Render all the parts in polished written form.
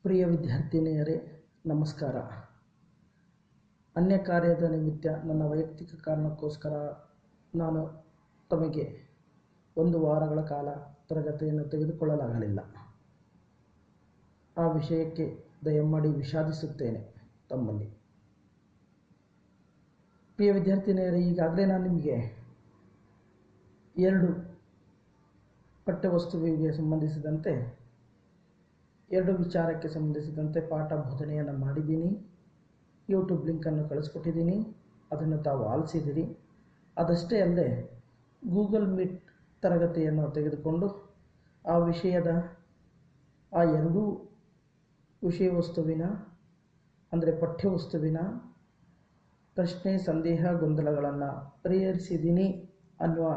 ಪ್ರಿಯ ವಿದ್ಯಾರ್ಥಿನಿಯರೇ, ನಮಸ್ಕಾರ. ಅನ್ಯ ಕಾರ್ಯದ ನಿಮಿತ್ತ ನನ್ನ ವೈಯಕ್ತಿಕ ಕಾರಣಕ್ಕೋಸ್ಕರ ನಾನು ತಮಗೆ 1 ವಾರಗಳ ಕಾಲ ತರಗತಿಯನ್ನು ತೆಗೆದುಕೊಳ್ಳಲಾಗಲಿಲ್ಲ. ಆ ವಿಷಯಕ್ಕೆ ದಯಮಾಡಿ ವಿಷಾದಿಸುತ್ತೇನೆ ತಮ್ಮಲ್ಲಿ. ಪ್ರಿಯ ವಿದ್ಯಾರ್ಥಿನಿಯರೇ, ಈಗಾಗಲೇ ನಾನು ನಿಮಗೆ 2 ಪಠ್ಯವಸ್ತುವಿಗೆ ಸಂಬಂಧಿಸಿದಂತೆ 2 ವಿಚಾರಕ್ಕೆ ಸಂಬಂಧಿಸಿದಂತೆ ಪಾಠ ಬೋಧನೆಯನ್ನು ಮಾಡಿದ್ದೀನಿ. ಯೂಟ್ಯೂಬ್ ಲಿಂಕನ್ನು ಕಳಿಸ್ಕೊಟ್ಟಿದ್ದೀನಿ, ಅದನ್ನು ತಾವು ಆಲಿಸಿದಿರಿ. ಅದಷ್ಟೇ ಅಲ್ಲದೆ ಗೂಗಲ್ ಮೀಟ್ ತರಗತಿಯನ್ನು ತೆಗೆದುಕೊಂಡು ಆ ವಿಷಯದ ಆ 2 ವಿಷಯ ವಸ್ತುವಿನ ಅಂದರೆ ಪಠ್ಯವಸ್ತುವಿನ ಪ್ರಶ್ನೆ, ಸಂದೇಹ, ಗೊಂದಲಗಳನ್ನು ಪರಿಹರಿಸಿದ್ದೀನಿ ಅನ್ನುವ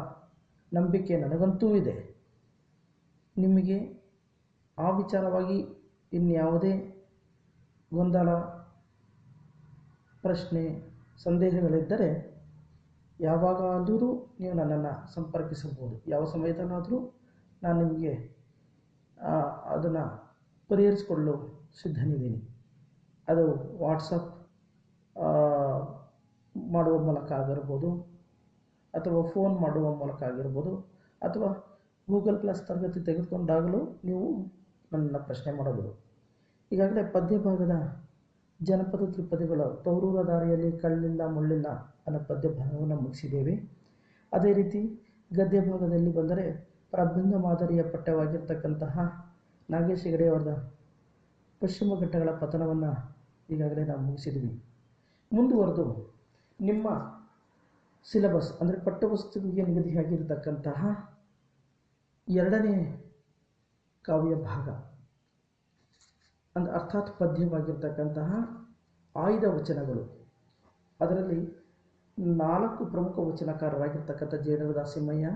ನಂಬಿಕೆ ನನಗಂತೂ ಇದೆ. ನಿಮಗೆ ಆ ವಿಚಾರವಾಗಿ ಇನ್ಯಾವುದೇ ಗೊಂದಲ, ಪ್ರಶ್ನೆ, ಸಂದೇಹಗಳಿದ್ದರೆ ಯಾವಾಗಾದರೂ ನೀವು ನನ್ನನ್ನು ಸಂಪರ್ಕಿಸಬಹುದು. ಯಾವ ಸಮಯದಲ್ಲಾದರೂ ನಾನು ನಿಮಗೆ ಅದನ್ನು ಪರಿಹರಿಸಿಕೊಳ್ಳಲು ಸಿದ್ಧನಿದ್ದೀನಿ. ಅದು ವಾಟ್ಸಪ್ ಮಾಡುವ ಮೂಲಕ ಆಗಿರ್ಬೋದು, ಅಥವಾ ಫೋನ್ ಮಾಡುವ ಮೂಲಕ ಆಗಿರ್ಬೋದು, ಅಥವಾ ಗೂಗಲ್ ಕ್ಲಾಸ್ ತರಗತಿ ತೆಗೆದುಕೊಂಡಾಗಲೂ ನೀವು ನನ್ನನ್ನು ಪ್ರಶ್ನೆ ಮಾಡಬಹುದು. ಈಗಾಗಲೇ ಪದ್ಯ ಭಾಗದ ಜನಪದ ತ್ರಿಪದಿಗಳ ತೌರೂರ ದಾರಿಯಲ್ಲಿ ಕಳ್ಳಿಲ್ಲ ಮುಳ್ಳಿಲ್ಲ ಅನ್ನೋ ಪದ್ಯ ಭಾಗವನ್ನು ಮುಗಿಸಿದ್ದೇವೆ. ಅದೇ ರೀತಿ ಗದ್ಯ ಭಾಗದಲ್ಲಿ ಬಂದರೆ ಪ್ರಬಂಧ ಮಾದರಿಯ ಪಠ್ಯವಾಗಿರ್ತಕ್ಕಂತಹ ನಾಗೇಶ್ ಹೆಗಡೆಯವರ ಪಶ್ಚಿಮ ಘಟ್ಟಗಳ ಪತನವನ್ನು ಈಗಾಗಲೇ ನಾವು ಮುಗಿಸಿದ್ವಿ. ಮುಂದುವರೆದು ನಿಮ್ಮ ಸಿಲೆಬಸ್ ಅಂದರೆ ಪಠ್ಯವಸ್ತುವಿಗೆ ನಿಗದಿಯಾಗಿರ್ತಕ್ಕಂತಹ 2ನೇ ಕಾವ್ಯ ಭಾಗ ಅರ್ಥಾತ್ ಪದ್ಯವಾಗಿರ್ತಕ್ಕಂತಹ ಆಯ್ದ ವಚನಗಳು, ಅದರಲ್ಲಿ 4 ಪ್ರಮುಖ ವಚನಕಾರರಾಗಿರ್ತಕ್ಕಂಥ ಜೇಡರ ದಾಸಿಮಯ್ಯ,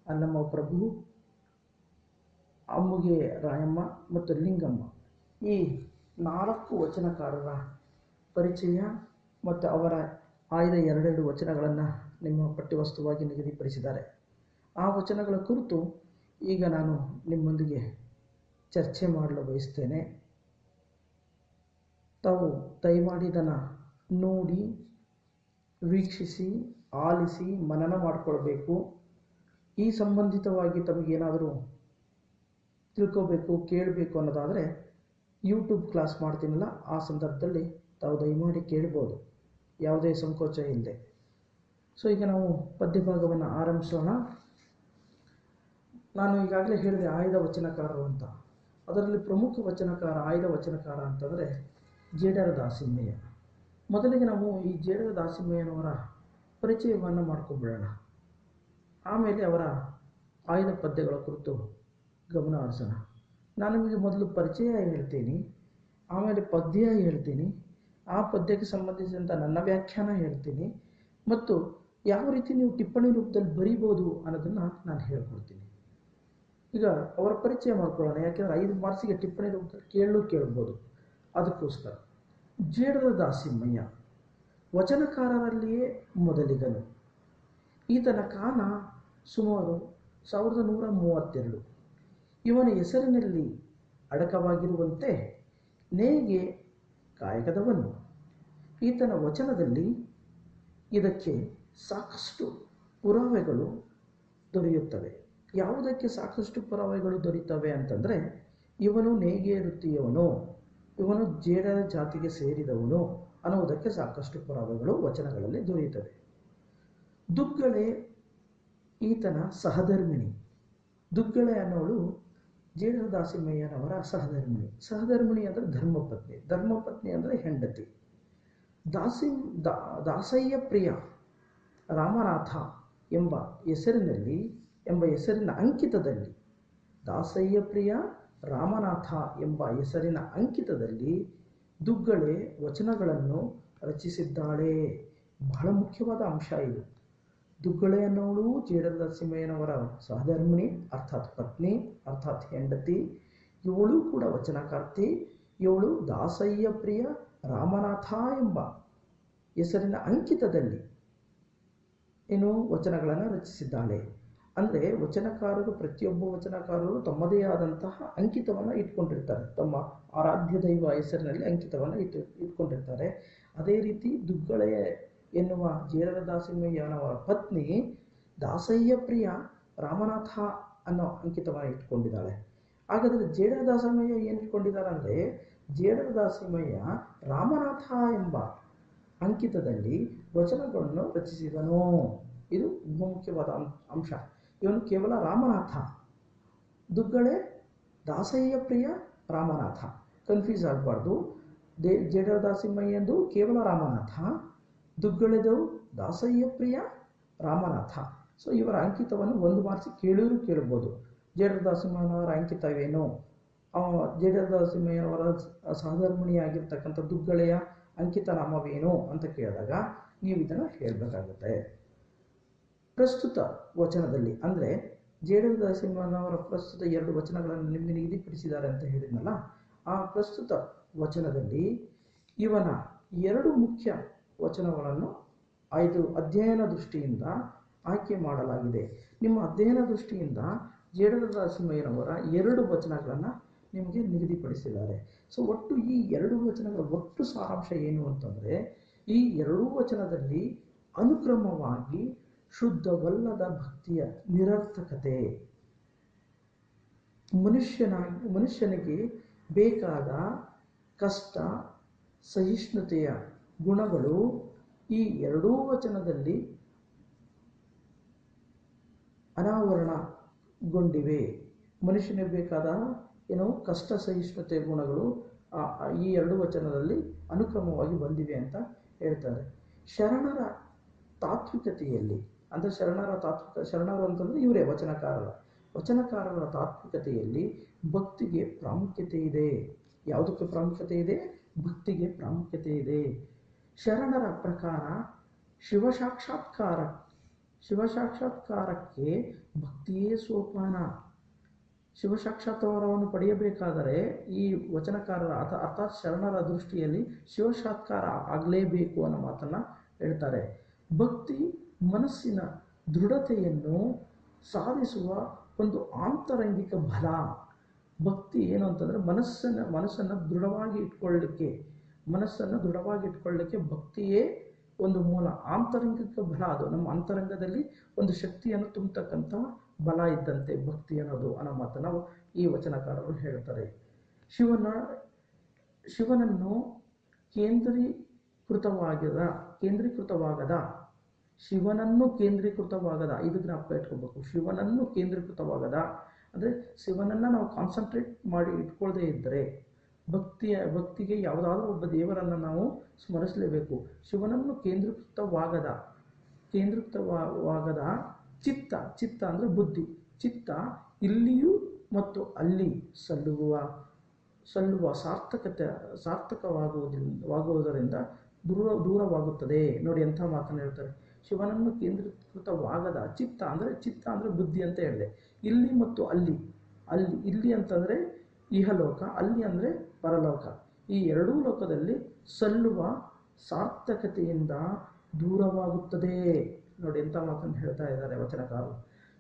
ಅಲ್ಲಮ್ಮ ಪ್ರಭು, ಅಮ್ಮುಗೆ ರಾಯಮ್ಮ ಮತ್ತು ಲಿಂಗಮ್ಮ, ಈ 4 ವಚನಕಾರರ ಪರಿಚಯ ಮತ್ತು ಅವರ ಆಯ್ದ 2 ವಚನಗಳನ್ನು ನಿಮ್ಮ ಪಠ್ಯವಸ್ತುವಾಗಿ ನಿಗದಿಪಡಿಸಿದ್ದಾರೆ. ಆ ವಚನಗಳ ಕುರಿತು ಈಗ ನಾನು ನಿಮ್ಮೊಂದಿಗೆ ಚರ್ಚೆ ಮಾಡಲು ಬಯಸ್ತೇನೆ. ತಾವು ದಯಮಾಡಿ ಇದನ್ನು ನೋಡಿ, ವೀಕ್ಷಿಸಿ, ಆಲಿಸಿ, ಮನನ ಮಾಡಿಕೊಳ್ಬೇಕು. ಈ ಸಂಬಂಧಿತವಾಗಿ ತಮಗೇನಾದರೂ ತಿಳ್ಕೋಬೇಕು, ಕೇಳಬೇಕು ಅನ್ನೋದಾದರೆ ಯೂಟ್ಯೂಬ್ ಕ್ಲಾಸ್ ಮಾಡ್ತೀನಲ್ಲ, ಆ ಸಂದರ್ಭದಲ್ಲಿ ತಾವು ದಯಮಾಡಿ ಕೇಳ್ಬೋದು, ಯಾವುದೇ ಸಂಕೋಚ ಇಲ್ಲದೆ. ಸೊ ಈಗ ನಾವು ಪದ್ಯಭಾಗವನ್ನು ಆರಂಭಿಸೋಣ. ನಾನು ಈಗಾಗಲೇ ಹೇಳಿದೆ ಆಯ್ದ ವಚನಕಾರರು ಅಂತ. ಅದರಲ್ಲಿ ಪ್ರಮುಖ ವಚನಕಾರ, ಆಯ್ದ ವಚನಕಾರ ಅಂತಂದರೆ ಜೇಡರ ದಾಸಿಮಯ್ಯ. ಮೊದಲಿಗೆ ನಾವು ಈ ಜೇಡರ ದಾಸಿಮಯ್ಯನವರ ಪರಿಚಯವನ್ನು ಮಾಡ್ಕೊಂಡ್ಬಿಡೋಣ. ಆಮೇಲೆ ಅವರ ಆಯ್ದ ಪದ್ಯಗಳ ಕುರಿತು ಗಮನ ಹರಿಸೋಣ. ನಾನು ನಿಮಗೆ ಮೊದಲು ಪರಿಚಯ ಹೇಳ್ತೀನಿ, ಆಮೇಲೆ ಪದ್ಯ ಹೇಳ್ತೀನಿ, ಆ ಪದ್ಯಕ್ಕೆ ಸಂಬಂಧಿಸಿದಂಥ ನನ್ನ ವ್ಯಾಖ್ಯಾನ ಹೇಳ್ತೀನಿ, ಮತ್ತು ಯಾವ ರೀತಿ ನೀವು ಟಿಪ್ಪಣಿ ರೂಪದಲ್ಲಿ ಬರೀಬೋದು ಅನ್ನೋದನ್ನು ನಾನು ಹೇಳ್ಕೊಡ್ತೀನಿ. ಈಗ ಅವರ ಪರಿಚಯ ಮಾಡ್ಕೊಳ್ಳೋಣ, ಯಾಕೆಂದರೆ 5 ಮಾರ್ಕ್ಸಿಗೆ ಟಿಪ್ಪಣಿ ರೂಪದಲ್ಲಿ ಕೇಳ್ಬೋದು. ಅದಕ್ಕೋಸ್ಕರ ಜೇಡರ ದಾಸಿಮಯ್ಯ ವಚನಕಾರರಲ್ಲಿಯೇ ಮೊದಲಿಗನು. ಈತನ ಕಾಲ ಸುಮಾರು 1132. ಇವನ ಹೆಸರಿನಲ್ಲಿ ಅಡಕವಾಗಿರುವಂತೆ ನೇಯ್ಗೆ ಕಾಯಕದವನು. ಈತನ ವಚನದಲ್ಲಿ ಇದಕ್ಕೆ ಸಾಕಷ್ಟು ಪುರಾವೆಗಳು ದೊರೆಯುತ್ತವೆ. ಯಾವುದಕ್ಕೆ ಸಾಕಷ್ಟು ಪುರಾವೆಗಳು ದೊರೆಯುತ್ತವೆ ಅಂತಂದರೆ, ಇವನು ನೇಯ್ಗೆ ವೃತ್ತಿಯವನು, ಇವನು ಜೇಡರ ಜಾತಿಗೆ ಸೇರಿದವನು ಅನ್ನುವುದಕ್ಕೆ ಸಾಕಷ್ಟು ಪುರಾವೆಗಳು ವಚನಗಳಲ್ಲಿ ದೊರೆಯುತ್ತವೆ. ದುಗ್ಗಳೆ ಈತನ ಸಹಧರ್ಮಿಣಿ. ದುಗ್ಗಳೆ ಅನ್ನೋಳು ಜೇಡರ ದಾಸಿಮಯ್ಯನವರ ಸಹಧರ್ಮಿಣಿ. ಸಹಧರ್ಮಿಣಿ ಅಂದರೆ ಧರ್ಮಪತ್ನಿ, ಧರ್ಮಪತ್ನಿ ಅಂದರೆ ಹೆಂಡತಿ. ದಾಸಯ್ಯ ಪ್ರಿಯ ರಾಮನಾಥ ಎಂಬ ಹೆಸರಿನ ಅಂಕಿತದಲ್ಲಿ, ದಾಸಯ್ಯ ಪ್ರಿಯ ರಾಮನಾಥ ಎಂಬ ಹೆಸರಿನ ಅಂಕಿತದಲ್ಲಿ ದುಗ್ಗಳೆ ವಚನಗಳನ್ನು ರಚಿಸಿದ್ದಾಳೆ. ಬಹಳ ಮುಖ್ಯವಾದ ಅಂಶ ಇದು. ದುಗ್ಗಳೆ ಅನ್ನೋಳು ಜೇಡರ ದಾಸಿಮಯ್ಯನವರ ಸಹಧರ್ಮಿಣಿ ಅರ್ಥಾತ್ ಪತ್ನಿ, ಅರ್ಥಾತ್ ಹೆಂಡತಿ. ಇವಳು ಕೂಡ ವಚನಕಾರ್ತಿ. ಇವಳು ದಾಸಯ್ಯ ಪ್ರಿಯ ರಾಮನಾಥ ಎಂಬ ಹೆಸರಿನ ಅಂಕಿತದಲ್ಲಿ ವಚನಗಳನ್ನು ರಚಿಸಿದ್ದಾಳೆ. ಅಂದರೆ ವಚನಕಾರರು, ಪ್ರತಿಯೊಬ್ಬ ವಚನಕಾರರು ತಮ್ಮದೇ ಆದಂತಹ ಅಂಕಿತವನ್ನು ಇಟ್ಕೊಂಡಿರ್ತಾರೆ. ತಮ್ಮ ಆರಾಧ್ಯ ದೈವ ಹೆಸರಿನಲ್ಲಿ ಅಂಕಿತವನ್ನು ಇಟ್ಕೊಂಡಿರ್ತಾರೆ. ಅದೇ ರೀತಿ ದುಗ್ಗಳೆ ಎನ್ನುವ ಜೇಡರ ದಾಸಿಮಯ್ಯನವರ ಪತ್ನಿ ದಾಸಯ್ಯ ಪ್ರಿಯ ರಾಮನಾಥ ಅನ್ನೋ ಅಂಕಿತವನ್ನು ಇಟ್ಕೊಂಡಿದ್ದಾಳೆ. ಹಾಗಾದರೆ ಜೇಡರ ದಾಸಮಯ್ಯ ಏನು ಇಟ್ಕೊಂಡಿದ್ದಾರೆ ಅಂದರೆ, ಜೇಡರ ದಾಸಿಮಯ್ಯ ರಾಮನಾಥ ಎಂಬ ಅಂಕಿತದಲ್ಲಿ ವಚನಗಳನ್ನು ರಚಿಸಿದನು. ಇದು ಬಹುಮುಖ್ಯವಾದ ಅಂಶ. ಇವನು ಕೇವಲ ರಾಮನಾಥ, ದುಗ್ಗಳೆ ದಾಸಯ್ಯ ಪ್ರಿಯ ರಾಮನಾಥ, ಕನ್ಫ್ಯೂಸ್ ಆಗಬಾರ್ದು. ಜೇಡರ ದಾಸಿಮಯ್ಯಂದು ಕೇವಲ ರಾಮನಾಥ, ದುಗ್ಗಳೆದು ದಾಸಯ್ಯ ಪ್ರಿಯ ರಾಮನಾಥ. ಸೊ ಇವರ ಅಂಕಿತವನ್ನು ಒಂದು ಮಾರ್ಕ್ಸ್ ಕೇಳ್ಬೋದು. ಜೇಡರ ದಾಸಿಮಯ್ಯನವರ ಅಂಕಿತವೇನು, ಜೇಡರ ದಾಸಿಮಯ್ಯನವರ ಸಹಧರ್ಮಿಣಿಯಾಗಿರ್ತಕ್ಕಂಥ ದುಗ್ಗಳೆಯ ಅಂಕಿತ ನಾಮವೇನು ಅಂತ ಕೇಳಿದಾಗ ನೀವು ಇದನ್ನು ಹೇಳಬೇಕಾಗುತ್ತೆ. ಪ್ರಸ್ತುತ ವಚನದಲ್ಲಿ ಅಂದರೆ ಜೇಡರ ದಾಸಿಮಯ್ಯನವರ ಪ್ರಸ್ತುತ 2 ವಚನಗಳನ್ನು ನಿಮಗೆ ನಿಗದಿಪಡಿಸಿದ್ದಾರೆ ಅಂತ ಹೇಳಿದ್ನಲ್ಲ, ಆ ಪ್ರಸ್ತುತ ವಚನದಲ್ಲಿ ಇವನ 2 ಮುಖ್ಯ ವಚನಗಳನ್ನು 5 ಅಧ್ಯಯನ ದೃಷ್ಟಿಯಿಂದ ಆಯ್ಕೆ ಮಾಡಲಾಗಿದೆ. ನಿಮ್ಮ ಅಧ್ಯಯನ ದೃಷ್ಟಿಯಿಂದ ಜೇಡರ ದಾಸಿಮಯ್ಯನವರ 2 ವಚನಗಳನ್ನು ನಿಮಗೆ ನಿಗದಿಪಡಿಸಿದ್ದಾರೆ. ಸೊ ಒಟ್ಟು ಈ 2 ವಚನಗಳ ಒಟ್ಟು ಸಾರಾಂಶ ಏನು ಅಂತಂದರೆ, ಈ 2 ವಚನದಲ್ಲಿ ಅನುಕ್ರಮವಾಗಿ ಶುದ್ಧವಲ್ಲದ ಭಕ್ತಿಯ ನಿರರ್ಥಕತೆ, ಮನುಷ್ಯನಿಗೆ ಬೇಕಾದ ಕಷ್ಟ ಸಹಿಷ್ಣುತೆಯ ಗುಣಗಳು ಈ 2 ವಚನದಲ್ಲಿ ಅನಾವರಣಗೊಂಡಿವೆ. ಮನುಷ್ಯನಿಗೆ ಬೇಕಾದ ಕಷ್ಟ ಸಹಿಷ್ಣುತೆ ಗುಣಗಳು ಈ 2 ವಚನದಲ್ಲಿ ಅನುಕ್ರಮವಾಗಿ ಬಂದಿವೆ ಅಂತ ಹೇಳ್ತಾರೆ. ಶರಣರ ತಾತ್ವಿಕತೆಯಲ್ಲಿ ಅಂದರೆ ಶರಣರು ಅಂತಂದರೆ ಇವರೇ ವಚನಕಾರರ ತಾತ್ವಿಕತೆಯಲ್ಲಿ ಭಕ್ತಿಗೆ ಪ್ರಾಮುಖ್ಯತೆ ಇದೆ. ಯಾವುದಕ್ಕೆ ಪ್ರಾಮುಖ್ಯತೆ ಇದೆ? ಭಕ್ತಿಗೆ ಪ್ರಾಮುಖ್ಯತೆ ಇದೆ. ಶರಣರ ಪ್ರಕಾರ ಶಿವಸಾಕ್ಷಾತ್ಕಾರಕ್ಕೆ ಭಕ್ತಿಯೇ ಸೋಪಾನ. ಶಿವಸಾಕ್ಷಾತ್ಕಾರವನ್ನು ಪಡೆಯಬೇಕಾದರೆ ಈ ವಚನಕಾರರ ಅರ್ಥಾತ್ ಶರಣರ ದೃಷ್ಟಿಯಲ್ಲಿ ಶಿವಸಾಕ್ಷಾತ್ಕಾರ ಆಗಲೇಬೇಕು ಅನ್ನೋ ಮಾತನ್ನು ಹೇಳ್ತಾರೆ. ಭಕ್ತಿ ಮನಸ್ಸಿನ ದೃಢತೆಯನ್ನು ಸಾಧಿಸುವ ಒಂದು ಆಂತರಂಗಿಕ ಬಲ. ಭಕ್ತಿ ಏನು ಅಂತಂದರೆ ಮನಸ್ಸನ್ನು ದೃಢವಾಗಿ ಇಟ್ಕೊಳ್ಳಿಕ್ಕೆ ಭಕ್ತಿಯೇ ಒಂದು ಮೂಲ ಆಂತರಂಗಿಕ ಬಲ. ಅದು ನಮ್ಮ ಅಂತರಂಗದಲ್ಲಿ ಒಂದು ಶಕ್ತಿಯನ್ನು ತುಂಬತಕ್ಕಂಥ ಬಲ ಇದ್ದಂತೆ ಭಕ್ತಿ ಅನ್ನೋ ಮಾತನ್ನು ಈ ವಚನಕಾರರು ಹೇಳ್ತಾರೆ. ಶಿವನನ್ನು ಕೇಂದ್ರೀಕೃತವಾಗದ ಇದು ಜ್ಞಾಪಕ ಇಟ್ಕೋಬೇಕು. ಶಿವನನ್ನು ಕೇಂದ್ರೀಕೃತವಾಗದ ಅಂದರೆ ಶಿವನನ್ನು ನಾವು ಕಾನ್ಸಂಟ್ರೇಟ್ ಮಾಡಿ ಇಟ್ಕೊಳ್ಳದೇ ಇದ್ದರೆ ಭಕ್ತಿಗೆ ಯಾವುದಾದ್ರೂ ಒಬ್ಬ ದೇವರನ್ನು ನಾವು ಸ್ಮರಿಸಲೇಬೇಕು. ಶಿವನನ್ನು ಕೇಂದ್ರೀಕೃತವಾಗದ ಚಿತ್ತ ಅಂದರೆ ಬುದ್ಧಿ, ಚಿತ್ತ ಇಲ್ಲಿಯೂ ಮತ್ತು ಅಲ್ಲಿ ಸಲ್ಲುವ ಸಾರ್ಥಕವಾಗುವುದರಿಂದ ದೂರವಾಗುತ್ತದೆ. ನೋಡಿ ಎಂಥ ಮಾತನ್ನು ಹೇಳ್ತಾರೆ. ಶಿವನನ್ನು ಕೇಂದ್ರೀಕೃತವಾಗದ ಚಿತ್ತ ಅಂದರೆ ಬುದ್ಧಿ ಅಂತ ಹೇಳಿದೆ. ಇಲ್ಲಿ ಮತ್ತು ಅಲ್ಲಿ ಇಲ್ಲಿ ಅಂತಂದರೆ ಇಹಲೋಕ, ಅಲ್ಲಿ ಅಂದರೆ ಪರಲೋಕ. ಈ 2 ಲೋಕದಲ್ಲಿ ಸಲ್ಲುವ ಸಾರ್ಥಕತೆಯಿಂದ ದೂರವಾಗುತ್ತದೆ. ನೋಡಿ ಎಂಥ ಮಾತನ್ನು ಹೇಳ್ತಾ ಇದ್ದಾರೆ ವಚನಕಾರರು.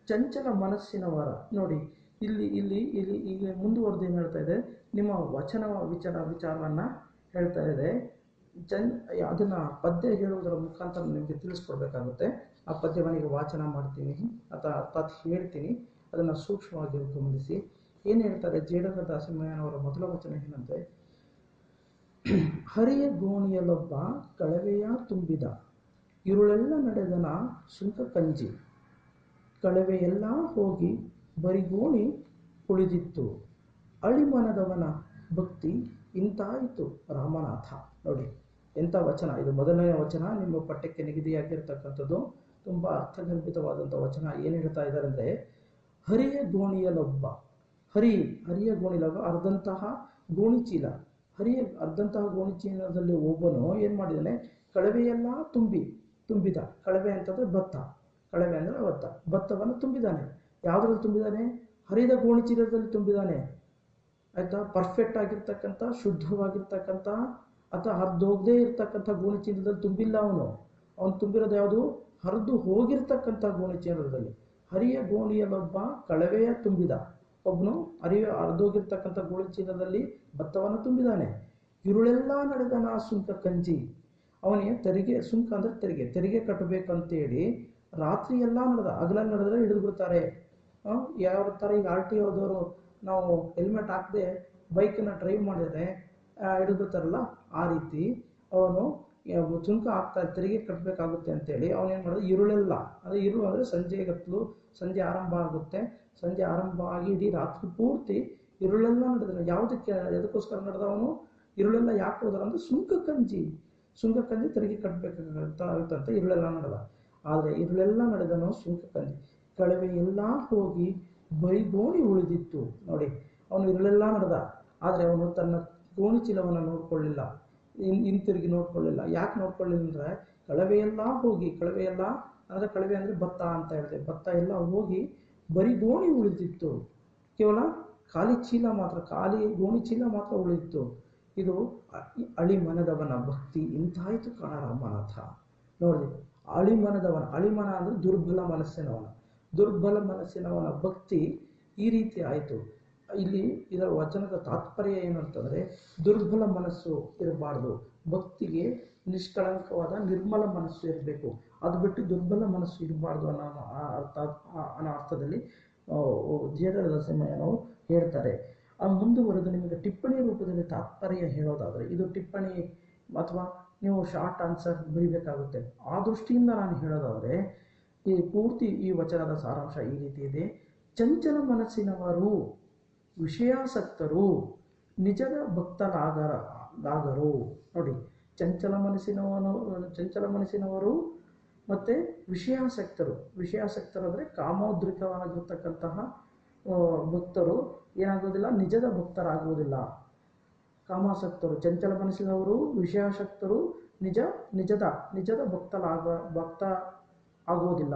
ಚಂಚಲ ಮನಸ್ಸಿನವರ ನೋಡಿ ಇಲ್ಲಿ ಈಗ ಮುಂದುವರೆದು ಏನು ಹೇಳ್ತಾ ಇದೆ, ನಿಮ್ಮ ವಿಚಾರವನ್ನು ಹೇಳ್ತಾ ಇದೆ. ಅದನ್ನು ಪದ್ಯ ಹೇಳುವುದರ ಮುಖಾಂತರ ನಿಮಗೆ ತಿಳಿಸ್ಕೊಡ್ಬೇಕಾಗುತ್ತೆ. ಆ ಪದ್ಯವನಿಗೆ ವಾಚನ ಮಾಡ್ತೀನಿ ಅರ್ಥಾತ್ ಹೇಳ್ತೀನಿ, ಅದನ್ನು ಸೂಕ್ಷ್ಮವಾಗಿ ಗಮನಿಸಿ. ಏನು ಹೇಳ್ತಾರೆ? ಜೇಡರ ದಾಸಿಮಯ್ಯನವರ ಮೊದಲ ವಚನ ಏನಂತೆ, ಹರಿಯ ಗೋಣಿಯಲೊಬ್ಬ ಕಳವೆಯ ತುಂಬಿದ, ಇರುಳೆಲ್ಲ ನಡೆದನ ಸುಂಕ ಕಂಜಿ, ಕಳವೆಯೆಲ್ಲ ಹೋಗಿ ಬರಿಗೋಣಿ ಉಳಿದಿತ್ತು, ಅಳಿಮನದವನ ಭಕ್ತಿ ಇಂತಾಯಿತು ರಾಮನಾಥ. ನೋಡಿ ಎಂಥ ವಚನ ಇದು. ಮೊದಲನೇ ವಚನ ನಿಮ್ಮ ಪಠ್ಯಕ್ಕೆ ನಿಗದಿಯಾಗಿರ್ತಕ್ಕಂಥದ್ದು ತುಂಬ ಅರ್ಥಗರ್ಭಿತವಾದಂಥ ವಚನ. ಏನು ಹೇಳ್ತಾ ಇದ್ದಾರೆ ಅಂದರೆ, ಹರಿಯ ಗೋಣಿಯಲೊಬ್ಬ, ಹರಿಯ ಗೋಣಿಲೊಬ್ಬ ಅರ್ಧಂತಹ ಗೋಣಿಚೀಲ, ಅರ್ಧಂತಹ ಗೋಣಿಚೀಲದಲ್ಲಿ ಒಬ್ಬನು ಏನು ಮಾಡಿದ್ದಾನೆ, ಕಳವೆಯೆಲ್ಲ ತುಂಬಿದ. ಕಳವೆ ಅಂತಂದರೆ ಭತ್ತ, ಕಳವೆ ಅಂದರೆ ಭತ್ತವನ್ನು ತುಂಬಿದ್ದಾನೆ. ಯಾವುದ್ರಲ್ಲಿ ತುಂಬಿದ್ದಾನೆ? ಹರಿದ ಗೋಣಿಚೀಲದಲ್ಲಿ ತುಂಬಿದ್ದಾನೆ. ಆಯಿತಾ? ಪರ್ಫೆಕ್ಟ್ ಆಗಿರ್ತಕ್ಕಂಥ, ಶುದ್ಧವಾಗಿರ್ತಕ್ಕಂಥ ಅಥವಾ ಹರಿದೋಗದೇ ಇರ್ತಕ್ಕಂಥ ಗೋಣಿಚೀಲದಲ್ಲಿ ತುಂಬಿಲ್ಲ ಅವನು ತುಂಬಿರೋದು ಯಾವುದು? ಹರಿದು ಹೋಗಿರ್ತಕ್ಕಂಥ ಗೋಣಿಚೀಲದಲ್ಲಿ. ಹರಿಯ ಗೋಣಿಯಲ್ಲೊಬ್ಬ ಕಳವೆಯ ತುಂಬಿದ. ಒಬ್ಬನು ಹರಿದೋಗಿರ್ತಕ್ಕಂಥ ಗೋಣಿ ಚೀಲದಲ್ಲಿ ಭತ್ತವನ್ನು ತುಂಬಿದ್ದಾನೆ. ಇರುಳೆಲ್ಲ ನಡೆದನ ಸುಂಕ ಕಂಜಿ. ಅವನಿಗೆ ತೆರಿಗೆ, ಸುಂಕ ಅಂದರೆ ತೆರಿಗೆ ಕಟ್ಟಬೇಕಂತೇಳಿ ರಾತ್ರಿ ಎಲ್ಲ ನಡೆದ. ಹಗಲಲ್ಲಿ ನಡೆದ್ರೆ ಹಿಡಿದು ಬಿಡ್ತಾರೆ. ಯಾವ ಥರ ಈಗ RTO ಆದವರು ನಾವು ಹೆಲ್ಮೆಟ್ ಹಾಕದೆ ಬೈಕನ್ನು ಡ್ರೈವ್ ಮಾಡಿದರೆ ಹಿಡಿದು ಬಿಡ್ತಾರಲ್ಲ, ಆ ರೀತಿ ಅವನು ಸುಂಕ ಹಾಕ್ತಾರೆ, ತೆರಿಗೆ ಕಟ್ಟಬೇಕಾಗುತ್ತೆ ಅಂತೇಳಿ ಅವನೇನು ಮಾಡಿದ, ಇರುಳೆಲ್ಲ ಅಂದರೆ ಇರುಳು ಅಂದರೆ ಸಂಜೆ ಆರಂಭ ಆಗುತ್ತೆ. ಸಂಜೆ ಆರಂಭ ಆಗಿ ಇಡೀ ರಾತ್ರಿ ಪೂರ್ತಿ ಇರುಳೆಲ್ಲ ನಡೆದ್ರೆ. ಎದಕ್ಕೋಸ್ಕರ ನಡೆದವನು? ಇರುಳೆಲ್ಲ ಯಾಕೆ ಹೋದ್ರ ಅಂದರೆ ಸುಂಕ ಕಂಜಿ ತೆರಿಗೆ ಕಟ್ಟಬೇಕಾಗುತ್ತಂತೆ ಇರುಳೆಲ್ಲ ನಡೆದ. ಆದರೆ ಇರುಳೆಲ್ಲ ನಡೆದನು ಸುಂಕ ಕಂಜಿ. ಕಳವೆ ಎಲ್ಲ ಹೋಗಿ ಬರೀ ಗೋಣಿ ಉಳಿದಿತ್ತು. ನೋಡಿ, ಅವನು ಇರುಳೆಲ್ಲ ನಡೆದ, ಆದರೆ ಅವನು ತನ್ನ ಗೋಣಿ ಚೀಲವನ್ನು ನೋಡ್ಕೊಳ್ಳಿಲ್ಲ, ಹಿಂತಿರುಗಿ ನೋಡ್ಕೊಳ್ಳಿಲ್ಲ. ಯಾಕೆ ನೋಡ್ಕೊಳ್ಳಿಲ್ಲ ಅಂದರೆ ಕಳವೆಯೆಲ್ಲ ಹೋಗಿ, ಕಳವೆ ಅಂದರೆ ಭತ್ತ ಅಂತ ಹೇಳಿದೆ, ಭತ್ತ ಎಲ್ಲ ಹೋಗಿ ಬರೀ ಗೋಣಿ ಉಳಿದಿತ್ತು. ಕೇವಲ ಖಾಲಿ ಗೋಣಿ ಚೀಲ ಮಾತ್ರ ಉಳಿದಿತ್ತು. ಇದು ಅಳಿಮನದವನ ಭಕ್ತಿ ಇಂತಾಯಿತು ಕಾಣ ರಾಮನಾಥ. ನೋಡಿ, ಅಳಿಮನ ಅಂದರೆ ದುರ್ಬಲ ಮನಸ್ಸಿನವನ ಭಕ್ತಿ ಈ ರೀತಿ ಆಯಿತು. ಇಲ್ಲಿ ಇದರ ವಚನದ ತಾತ್ಪರ್ಯ ಏನಂತಂದರೆ, ದುರ್ಬಲ ಮನಸ್ಸು ಇರಬಾರ್ದು, ಭಕ್ತಿಗೆ ನಿಷ್ಕಳಂಕವಾದ ನಿರ್ಮಲ ಮನಸ್ಸು ಇರಬೇಕು. ಅದು ಬಿಟ್ಟು ದುರ್ಬಲ ಮನಸ್ಸು ಇರಬಾರ್ದು ಅನ್ನೋ ಅರ್ಥದಲ್ಲಿ ಜೇಡರದಾಸಯ್ಯನವರು ಹೇಳ್ತಾರೆ. ಮುಂದುವರೆದು ನಿಮಗೆ ಟಿಪ್ಪಣಿ ರೂಪದಲ್ಲಿ ತಾತ್ಪರ್ಯ ಹೇಳೋದಾದರೆ, ಇದು ಟಿಪ್ಪಣಿ ಅಥವಾ ನೀವು ಶಾರ್ಟ್ ಆನ್ಸರ್ ಬರೀಬೇಕಾಗುತ್ತೆ. ಆ ದೃಷ್ಟಿಯಿಂದ ನಾನು ಹೇಳೋದಾದರೆ ಈ ವಚನದ ಸಾರಾಂಶ ಈ ರೀತಿ ಇದೆ. ಚಂಚಲ ಮನಸ್ಸಿನವರು, ವಿಷಯಾಸಕ್ತರು, ನಿಜದ ಭಕ್ತರಾಗರು. ನೋಡಿ, ಚಂಚಲ ಮನಸ್ಸಿನವರು ಮತ್ತು ವಿಷಯಾಸಕ್ತರು ಅಂದರೆ ಕಾಮೋದ್ರಿಕವಾಗಿರ್ತಕ್ಕಂತಹ ಭಕ್ತರು ಏನಾಗೋದಿಲ್ಲ, ನಿಜದ ಭಕ್ತರಾಗುವುದಿಲ್ಲ. ಕಾಮಾಸಕ್ತರು, ಚಂಚಲ ಮನಸ್ಸಿನವರು, ವಿಷಯಾಸಕ್ತರು ನಿಜದ ಭಕ್ತ ಆಗೋದಿಲ್ಲ.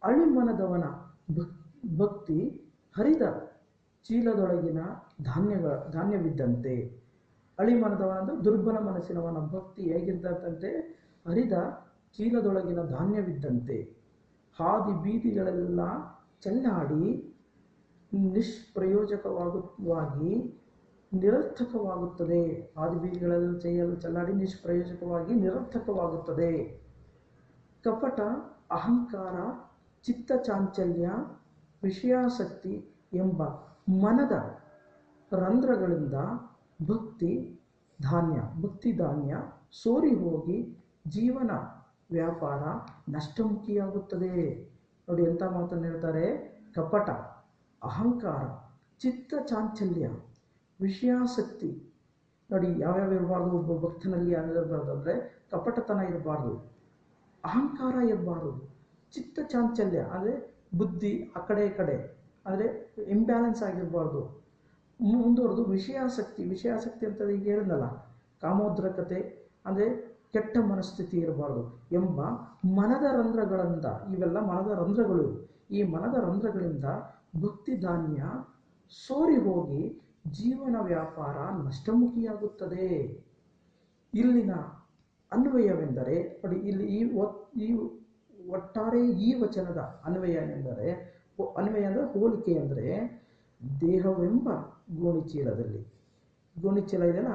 ಅಳಿಮನದವನ ಭಕ್ತಿ ಹರಿದ ಚೀಲದೊಳಗಿನ ಧಾನ್ಯವಿದ್ದಂತೆ. ಅಳಿಮನದವನ ಅಂದರೆ ದುರ್ಬಲ ಮನಸ್ಸಿನವನ ಭಕ್ತಿ ಹೇಗಿದ್ದಂತೆ, ಹರಿದ ಚೀಲದೊಳಗಿನ ಧಾನ್ಯವಿದ್ದಂತೆ. ಹಾದಿ ಬೀದಿಗಳೆಲ್ಲ ಚೆಲ್ಲಾಡಿ ನಿಷ್ಪ್ರಯೋಜಕವಾಗಿ ನಿರರ್ಥಕವಾಗುತ್ತದೆ. ಹಾದಿ ಬೀದಿಗಳಲ್ಲಿ ಚೆಲ್ಲಾಡಿ ನಿಷ್ಪ್ರಯೋಜಕವಾಗಿ ನಿರರ್ಥಕವಾಗುತ್ತದೆ. ಕಪಟ, ಅಹಂಕಾರ, ಚಿತ್ತಚಾಂಚಲ್ಯ, ವಿಷಯಾಸಕ್ತಿ ಎಂಬ ಮನದ ರಂಧ್ರಗಳಿಂದ ಭಕ್ತಿ ಧಾನ್ಯ ಸೋರಿ ಹೋಗಿ ಜೀವನ ವ್ಯಾಪಾರ ನಷ್ಟಮುಖಿಯಾಗುತ್ತದೆ. ನೋಡಿ, ಎಂಥ ಮಾತನ್ನು ಹೇಳ್ತಾರೆ. ಕಪಟ, ಅಹಂಕಾರ, ಚಿತ್ತಚಾಂಚಲ್ಯ, ವಿಷಯಾಸಕ್ತಿ. ನೋಡಿ, ಯಾವ್ಯಾವ ಇರಬಾರ್ದು ಒಬ್ಬ ಭಕ್ತನಲ್ಲಿ ಆಗಿರಬಾರ್ದು ಅಂದರೆ ಕಪಟತನ ಇರಬಾರ್ದು, ಅಹಂಕಾರ ಇರಬಾರ್ದು, ಚಿತ್ತಚಾಂಚಲ್ಯ ಅಂದರೆ ಬುದ್ಧಿ ಆ ಕಡೆ ಈ ಕಡೆ ಅಂದರೆ ಇಂಬ್ಯಾಲೆನ್ಸ್ ಆಗಿರಬಾರ್ದು. ಮುಂದುವರೆದು ವಿಷಯಾಸಕ್ತಿ ಅಂತ ಈಗ ಹೇಳಿದ್ನಲ್ಲ, ಕಾಮೋದ್ರಕತೆ ಅಂದರೆ ಕೆಟ್ಟ ಮನಸ್ಥಿತಿ ಇರಬಾರ್ದು ಎಂಬ ಮನದ ರಂಧ್ರಗಳಿಂದ, ಇವೆಲ್ಲ ಮನದ ರಂಧ್ರಗಳು, ಈ ಮನದ ರಂಧ್ರಗಳಿಂದ ಭಕ್ತಿ ಧಾನ್ಯ ಸೋರಿ ಹೋಗಿ ಜೀವನ ವ್ಯಾಪಾರ ನಷ್ಟಮುಖಿಯಾಗುತ್ತದೆ. ಇಲ್ಲಿನ ಅನ್ವಯವೆಂದರೆ ನೋಡಿ, ಇಲ್ಲಿ ಈ ಒಟ್ಟಾರೆ ಈ ವಚನದ ಅನ್ವಯ ಅಂದರೆ ಹೋಲಿಕೆ ಅಂದರೆ ದೇಹವೆಂಬ ಗೋಣಿಚೀಲದಲ್ಲಿ, ಗೋಣಿಚೀಲ ಇದೆಯಲ್ಲ,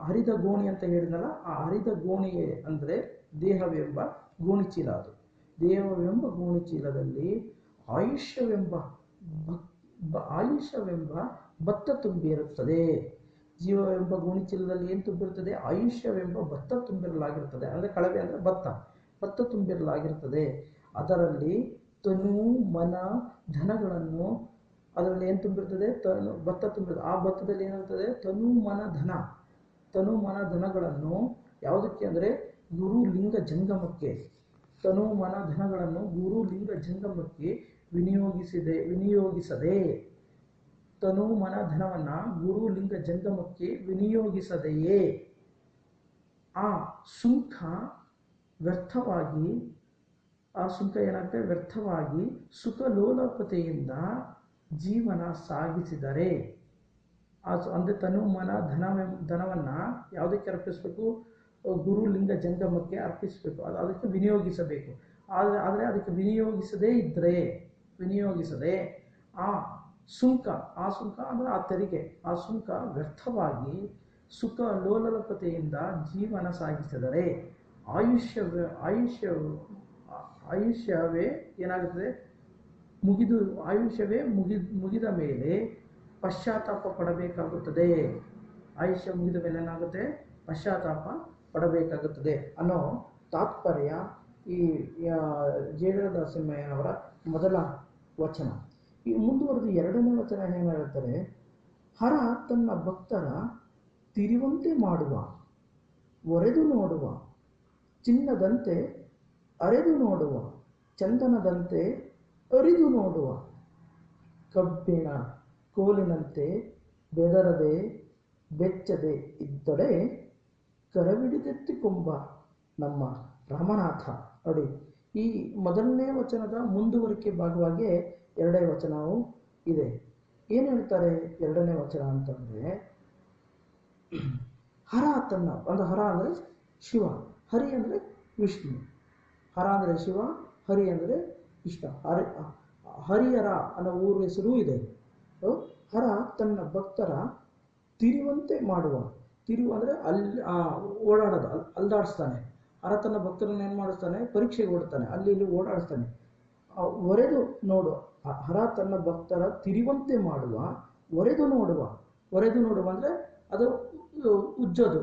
ಹರಿದ ಗೋಣಿ ಅಂತ ಹೇಳಿದ್ನಲ್ಲ, ಆ ಹರಿದ ಗೋಣಿ ಅಂದರೆ ದೇಹವೆಂಬ ಗೋಣಿಚೀಲ. ಅದು ದೇಹವೆಂಬ ಗೋಣಿಚೀಲದಲ್ಲಿ ಆಯುಷ್ಯವೆಂಬ ಭತ್ತ ತುಂಬಿರುತ್ತದೆ. ಜೀವವೆಂಬ ಗೋಣಿಚೀಲದಲ್ಲಿ ಏನು ತುಂಬಿರುತ್ತದೆ? ಆಯುಷ್ಯವೆಂಬ ಭತ್ತ ತುಂಬಿರಲಾಗಿರುತ್ತದೆ. ಅಂದರೆ ಕಳವೆ ಅಂದರೆ ಭತ್ತ ತುಂಬಿರಲಾಗಿರುತ್ತದೆ. ಅದರಲ್ಲಿ ತನು ಮನ ಧನಗಳನ್ನು, ಅದರಲ್ಲಿ ಏನು ತುಂಬಿರ್ತದೆ? ಭತ್ತ ತುಂಬಿರ್ತದೆ. ಆ ಭತ್ತದಲ್ಲಿ ಏನಾಗ್ತದೆ? ತನು ಮನ ಧನಗಳನ್ನು ಯಾವುದಕ್ಕೆ ಅಂದರೆ ಗುರು ಲಿಂಗ ಜಂಗಮಕ್ಕೆ, ತನು ಮನ ಧನಗಳನ್ನು ಗುರು ಲಿಂಗ ಜಂಗಮಕ್ಕೆ ವಿನಿಯೋಗಿಸದೆ ತನು ಮನ ಧನವನ್ನು ಗುರು ಲಿಂಗ ಜಂಗಮಕ್ಕೆ ವಿನಿಯೋಗಿಸದೆಯೇ ಆ ಸುಂಕ ಏನಾಗ್ತದೆ? ವ್ಯರ್ಥವಾಗಿ ಸುಖಲೋಲಪತೆಯಿಂದ ಜೀವನ ಸಾಗಿಸಿದರೆ, ಅಂದರೆ ತನು ಮನ ಧನವನ್ನು ಯಾವುದಕ್ಕೆ ಅರ್ಪಿಸಬೇಕು? ಗುರು ಲಿಂಗ ಜಂಗಮಕ್ಕೆ ಅರ್ಪಿಸಬೇಕು, ಅದಕ್ಕೆ ವಿನಿಯೋಗಿಸಬೇಕು. ಆದರೆ ಅದಕ್ಕೆ ವಿನಿಯೋಗಿಸದೆ ಆ ಸುಂಕ ಅಂದರೆ ಆ ತೆರಿಗೆ, ಆ ಸುಂಕ ವ್ಯರ್ಥವಾಗಿ ಸುಖ ಲೋಲಲಪತೆಯಿಂದ ಜೀವನ ಸಾಗಿಸಿದರೆ ಆಯುಷ್ಯವೇ ಏನಾಗುತ್ತದೆ, ಆಯುಷ್ಯವೇ ಮುಗಿದ ಮೇಲೆ ಪಶ್ಚಾತ್ತಾಪ ಪಡಬೇಕಾಗುತ್ತದೆ. ಆಯುಷ್ಯ ಮುಗಿದ ಮೇಲೆ ಏನಾಗುತ್ತೆ, ಪಶ್ಚಾತ್ತಾಪ ಪಡಬೇಕಾಗುತ್ತದೆ ಅನ್ನೋ ತಾತ್ಪರ್ಯ ಈ ಜೇಡರ ದಾಸಿಮಯ್ಯನವರ ಮೊದಲ ವಚನ. ಈ ಮುಂದುವರೆದು ಎರಡನೇ ವಚನ ಏನು ಹೇಳ್ತಾರೆ, ಹರ ತನ್ನ ಭಕ್ತರ ತಿರುವಂತೆ ಮಾಡುವ, ಒರೆದು ನೋಡುವ, ಚಿನ್ನದಂತೆ ಅರೆದು ನೋಡುವ, ಚಂದನದಂತೆ ಅರಿದು ನೋಡುವ, ಕಬ್ಬಿಣ ಕೋಲಿನಂತೆ ಬೆದರದೆ ಬೆಚ್ಚದೆ ಇದ್ದೊಡೆ ಕರವಿಡಿದೆತ್ತಿಕೊಂಬ ನಮ್ಮ ರಾಮನಾಥ. ನೋಡಿ, ಈ ಮೊದಲನೇ ವಚನದ ಮುಂದುವರಿಕೆ ಭಾಗವಾಗಿ ಎರಡನೇ ವಚನವು ಇದೆ. ಏನು ಹೇಳ್ತಾರೆ ಎರಡನೇ ವಚನ ಅಂತಂದರೆ, ಹರ ತನ್ನ ಹರ ಅಂದರೆ ಶಿವ, ಹರಿ ಅಂದರೆ ವಿಷ್ಣು. ಹರ ಅಂದರೆ ಶಿವ, ಹರಿ ಅಂದರೆ ವಿಷ್ಣು. ಹರಿಹರ ಅನ್ನೋ ಊರ ಹೆಸರು ಇದೆ. ಹರ ತನ್ನ ಭಕ್ತರ ತಿರುವಂತೆ ಮಾಡುವ, ತಿರುವು ಅಂದರೆ ಓಡಾಡೋದು, ಅಲ್ದಾಡಿಸ್ತಾನೆ. ಹರ ತನ್ನ ಭಕ್ತರನ್ನು ಏನು ಮಾಡಿಸ್ತಾನೆ, ಪರೀಕ್ಷೆಗೆ ಓಡ್ತಾನೆ, ಅಲ್ಲಿ ಇಲ್ಲಿ ಓಡಾಡಿಸ್ತಾನೆ. ಒರೆದು ನೋಡುವ, ಹರ ತನ್ನ ಭಕ್ತರ ತಿರುವಂತೆ ಮಾಡುವ, ಒರೆದು ನೋಡುವ ಅಂದರೆ ಅದು ಉಜ್ಜೋದು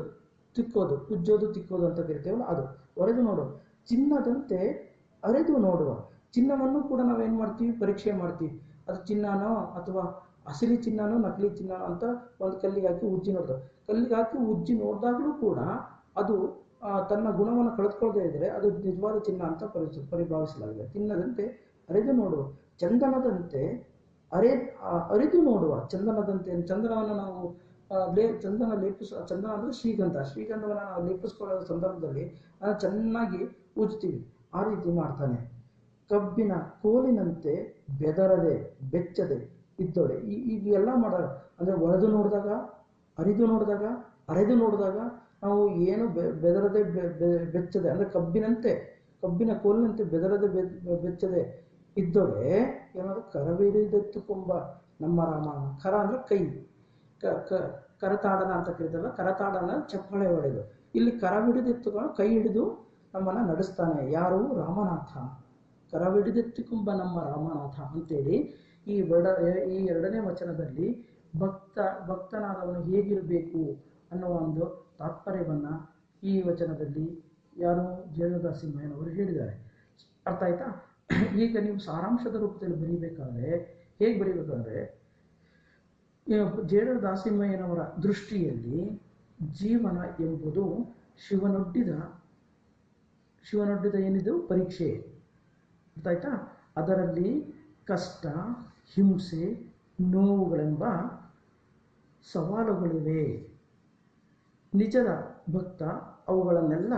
ತಿಕ್ಕೋದು ಅಂತ ಕರಿತೇವಲ್ಲ ಅದು. ಒರೆದು ನೋಡುವ, ಚಿನ್ನದಂತೆ ಅರೆದು ನೋಡುವ. ಚಿನ್ನವನ್ನು ಕೂಡ ನಾವೇನು ಮಾಡ್ತೀವಿ, ಪರೀಕ್ಷೆ ಮಾಡ್ತೀವಿ. ಅದು ಚಿನ್ನನೋ ಅಥವಾ ಅಸಲಿ ಚಿನ್ನನೋ ನಕಲಿ ಚಿನ್ನನೋ ಅಂತ ಒಂದು ಕಲ್ಲಿಗೆ ಹಾಕಿ ಉಜ್ಜಿ ನೋಡ್ತೇವೆ. ಕಲ್ಲಿಗೆ ಹಾಕಿ ಉಜ್ಜಿ ನೋಡಿದಾಗಲೂ ಕೂಡ ಅದು ತನ್ನ ಗುಣವನ್ನು ಕಳೆದುಕೊಳ್ಳದೆ ಇದ್ದರೆ ಅದು ನಿಜವಾದ ಚಿನ್ನ ಅಂತ ಪರಿಭಾವಿಸಲಾಗಿದೆ. ಚಿನ್ನದಂತೆ ಅರೆದು ನೋಡುವ, ಚಂದನದಂತೆ ಅರಿದು ನೋಡುವ. ಚಂದನವನ್ನು ನಾವು ಚಂದನ ಅಂದರೆ ಶ್ರೀಗಂಧವನ್ನು ನಾವು ಲೇಪಿಸ್ಕೊಳ್ಳೋ ಸಂದರ್ಭದಲ್ಲಿ ಅದನ್ನು ಚೆನ್ನಾಗಿ ಉಜ್ತೀವಿ, ಆ ರೀತಿ ಮಾಡ್ತಾನೆ. ಕಬ್ಬಿನ ಕೋಲಿನಂತೆ ಬೆದರದೆ ಬೆಚ್ಚದೆ ಇದ್ದೋಡೆ, ಇವೆಲ್ಲ ಮಾಡೋಣ ಅಂದರೆ ಒರೆದು ನೋಡಿದಾಗ, ಅರೆದು ನೋಡಿದಾಗ ನಾವು ಏನು ಬೆದರದೆ ಬೆಚ್ಚದೆ ಅಂದರೆ ಕಬ್ಬಿನ ಕೋಲಿನಂತೆ ಬೆದರದೆ ಬೆಚ್ಚದೆ ಇದ್ದೋಡೆ ಏನಾದ್ರು ಕರವಿಡಿದೆತ್ತುಕೊಂಬ ನಮ್ಮ ರಾಮ. ಕರ ಅಂದರೆ ಕೈ, ಕರತಾಡನ ಅಂತ ಕರೀತಾರಲ್ಲ, ಕರತಾಡನ ಚಪ್ಪಾಳೆ ಹೊಡೆದು, ಇಲ್ಲಿ ಕರವಿಡಿದೆತ್ತುಕೊಂಡು ಕೈ ಹಿಡಿದು ನಮ್ಮನ್ನು ನಡೆಸ್ತಾನೆ. ಯಾರು? ರಾಮನಾಥ. ಕರವಿಡಿದೆತ್ತುಕೊಂಬ ನಮ್ಮ ರಾಮನಾಥ ಅಂತೇಳಿ ಈ ಎರಡನೇ ವಚನದಲ್ಲಿ ಭಕ್ತನಾದವನು ಹೇಗಿರಬೇಕು ಅನ್ನೋ ಒಂದು ತಾತ್ಪರ್ಯವನ್ನು ಈ ವಚನದಲ್ಲಿ ಯಾರು ಜೇಡರದಾಸಿಮಯ್ಯನವರು ಹೇಳಿದ್ದಾರೆ. ಅರ್ಥ ಆಯ್ತಾ? ಈಗ ನೀವು ಸಾರಾಂಶದ ರೂಪದಲ್ಲಿ ಬರೀಬೇಕಾದ್ರೆ ಹೇಗೆ ಬರೀಬೇಕಾದ್ರೆ, ಜೇಡರದಾಸಿಮಯ್ಯನವರ ದೃಷ್ಟಿಯಲ್ಲಿ ಜೀವನ ಎಂಬುದು ಶಿವನೊಡ್ಡಿದ ಏನಿದು ಪರೀಕ್ಷೆ. ಅರ್ಥ ಆಯ್ತಾ? ಅದರಲ್ಲಿ ಕಷ್ಟ, ಹಿಂಸೆ, ನೋವುಗಳೆಂಬ ಸವಾಲುಗಳಿವೆ. ನಿಜದ ಭಕ್ತ ಅವುಗಳನ್ನೆಲ್ಲ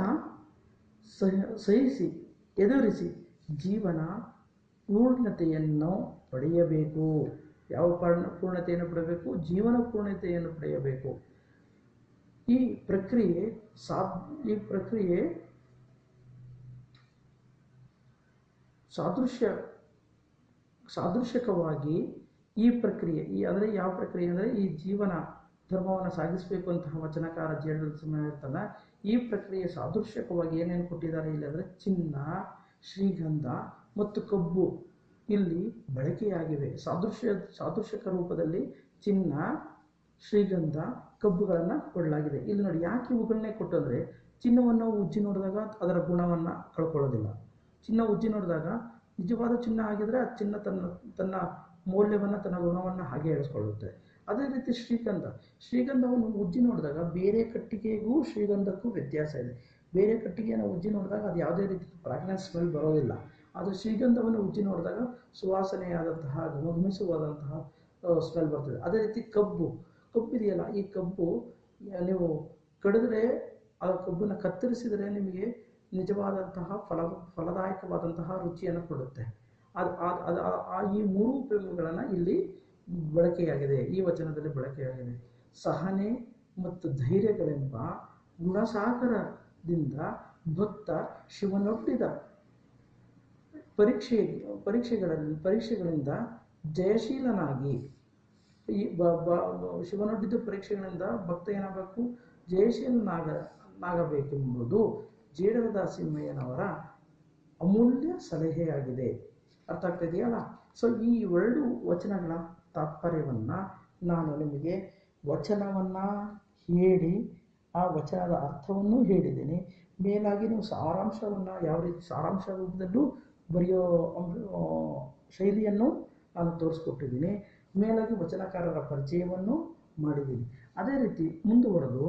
ಸಹಿಸಿ ಎದುರಿಸಿ ಜೀವನ ಪೂರ್ಣತೆಯನ್ನು ಪಡೆಯಬೇಕು. ಯಾವ ಪೂರ್ಣತೆಯನ್ನು ಪಡೆಯಬೇಕು? ಜೀವನ ಪೂರ್ಣತೆಯನ್ನು ಪಡೆಯಬೇಕು. ಈ ಪ್ರಕ್ರಿಯೆ ಸಾದೃಶ್ಯಕವಾಗಿ ಈ ಪ್ರಕ್ರಿಯೆ ಅಂದರೆ ಯಾವ ಪ್ರಕ್ರಿಯೆ ಅಂದರೆ ಈ ಜೀವನ ಧರ್ಮವನ್ನು ಸಾಗಿಸಬೇಕು ಅಂತಹ ವಚನಕಾರ ಜೇಡರದಾಸಿಮಯ್ಯ ಇರ್ತಾನೆ. ಈ ಪ್ರಕ್ರಿಯೆ ಸಾದೃಶ್ಯಕವಾಗಿ ಏನೇನು ಕೊಟ್ಟಿದ್ದಾರೆ ಇಲ್ಲಿ ಅಂದರೆ ಚಿನ್ನ, ಶ್ರೀಗಂಧ ಮತ್ತು ಕಬ್ಬು ಇಲ್ಲಿ ಬಳಕೆಯಾಗಿವೆ. ಸಾದೃಶ್ಯಕ ರೂಪದಲ್ಲಿ ಚಿನ್ನ, ಶ್ರೀಗಂಧ, ಕಬ್ಬುಗಳನ್ನು ಕೊಡಲಾಗಿದೆ. ಇಲ್ಲಿ ನೋಡಿ, ಯಾಕೆ ಇವುಗಳನ್ನೇ ಕೊಟ್ಟು ಅಂದರೆ, ಚಿನ್ನವನ್ನು ಉಜ್ಜಿ ನೋಡಿದಾಗ ಅದರ ಗುಣವನ್ನು ಕಳ್ಕೊಳ್ಳೋದಿಲ್ಲ. ಚಿನ್ನ ಉಜ್ಜಿ ನೋಡಿದಾಗ ನಿಜವಾದ ಚಿನ್ನ ಆಗಿದ್ರೆ ಆ ಚಿನ್ನ ತನ್ನ ಮೌಲ್ಯವನ್ನು, ತನ್ನ ಗುಣವನ್ನು ಹಾಗೆ ಇರಿಸ್ಕೊಳ್ಳುತ್ತೆ. ಅದೇ ರೀತಿ ಶ್ರೀಗಂಧವನ್ನು ಉಜ್ಜಿ ನೋಡಿದಾಗ ಬೇರೆ ಕಟ್ಟಿಗೆಗೂ ಶ್ರೀಗಂಧಕ್ಕೂ ವ್ಯತ್ಯಾಸ ಇದೆ. ಬೇರೆ ಕಟ್ಟಿಗೆಯನ್ನು ಉಜ್ಜಿ ನೋಡಿದಾಗ ಅದು ಯಾವುದೇ ರೀತಿ ಫ್ರಾಗ್ರೆನ್ಸ್ ಸ್ಮೆಲ್ ಬರೋದಿಲ್ಲ. ಆದರೆ ಶ್ರೀಗಂಧವನ್ನು ಉಜ್ಜಿ ನೋಡಿದಾಗ ಸುವಾಸನೆಯಾದಂತಹ ಘಮಘಮಿಸುವಾದಂತಹ ಸ್ಮೆಲ್ ಬರ್ತದೆ. ಅದೇ ರೀತಿ ಕಬ್ಬು ಇದೆಯಲ್ಲ, ಈ ಕಬ್ಬು ನೀವು ಕಡಿದ್ರೆ, ಆ ಕಬ್ಬನ್ನು ಕತ್ತರಿಸಿದರೆ ನಿಮಗೆ ನಿಜವಾದಂತಹ ಫಲದಾಯಕವಾದಂತಹ ರುಚಿಯನ್ನು ಕೊಡುತ್ತೆ. ಈ ಮೂರು ಉಪಯೋಗಗಳನ್ನು ಇಲ್ಲಿ ಬಳಕೆಯಾಗಿದೆ, ಈ ವಚನದಲ್ಲಿ ಬಳಕೆಯಾಗಿದೆ. ಸಹನೆ ಮತ್ತು ಧೈರ್ಯಗಳೆಂಬ ಗುಣಸಾಗರದಿಂದ ಭಕ್ತ ಶಿವನೊಡ್ಡಿದ ಪರೀಕ್ಷೆಗಳಿಂದ ಜಯಶೀಲನಾಗಿ ಈ ಶಿವನೊಡ್ಡಿದ ಪರೀಕ್ಷೆಗಳಿಂದ ಭಕ್ತ ಏನಾಗಬೇಕು, ಜಯಶೀಲನಾಗಬೇಕೆಂಬುದು ಜೇಡರ ದಾಸಿಮಯ್ಯನವರ ಅಮೂಲ್ಯ ಸಲಹೆಯಾಗಿದೆ. ಅರ್ಥ ಆಗ್ತಾ ಇದೆಯಲ್ಲ? ಸೊ ಈ ಎರಡು ವಚನಗಳ ತಾತ್ಪರ್ಯವನ್ನು ನಾನು ನಿಮಗೆ ವಚನವನ್ನು ಹೇಳಿ ಆ ವಚನದ ಅರ್ಥವನ್ನು ಹೇಳಿದ್ದೀನಿ. ಮೇಲಾಗಿ ನೀವು ಸಾರಾಂಶವನ್ನು ಯಾವ ರೀತಿ ಸಾರಾಂಶ ರೂಪದಲ್ಲೂ ಬರೆಯೋ ಶೈಲಿಯನ್ನು ನಾನು ತೋರಿಸ್ಕೊಟ್ಟಿದ್ದೀನಿ. ಮೇಲಾಗಿ ವಚನಕಾರರ ಪರಿಚಯವನ್ನು ಮಾಡಿದ್ದೀನಿ. ಅದೇ ರೀತಿ ಮುಂದುವರೆದು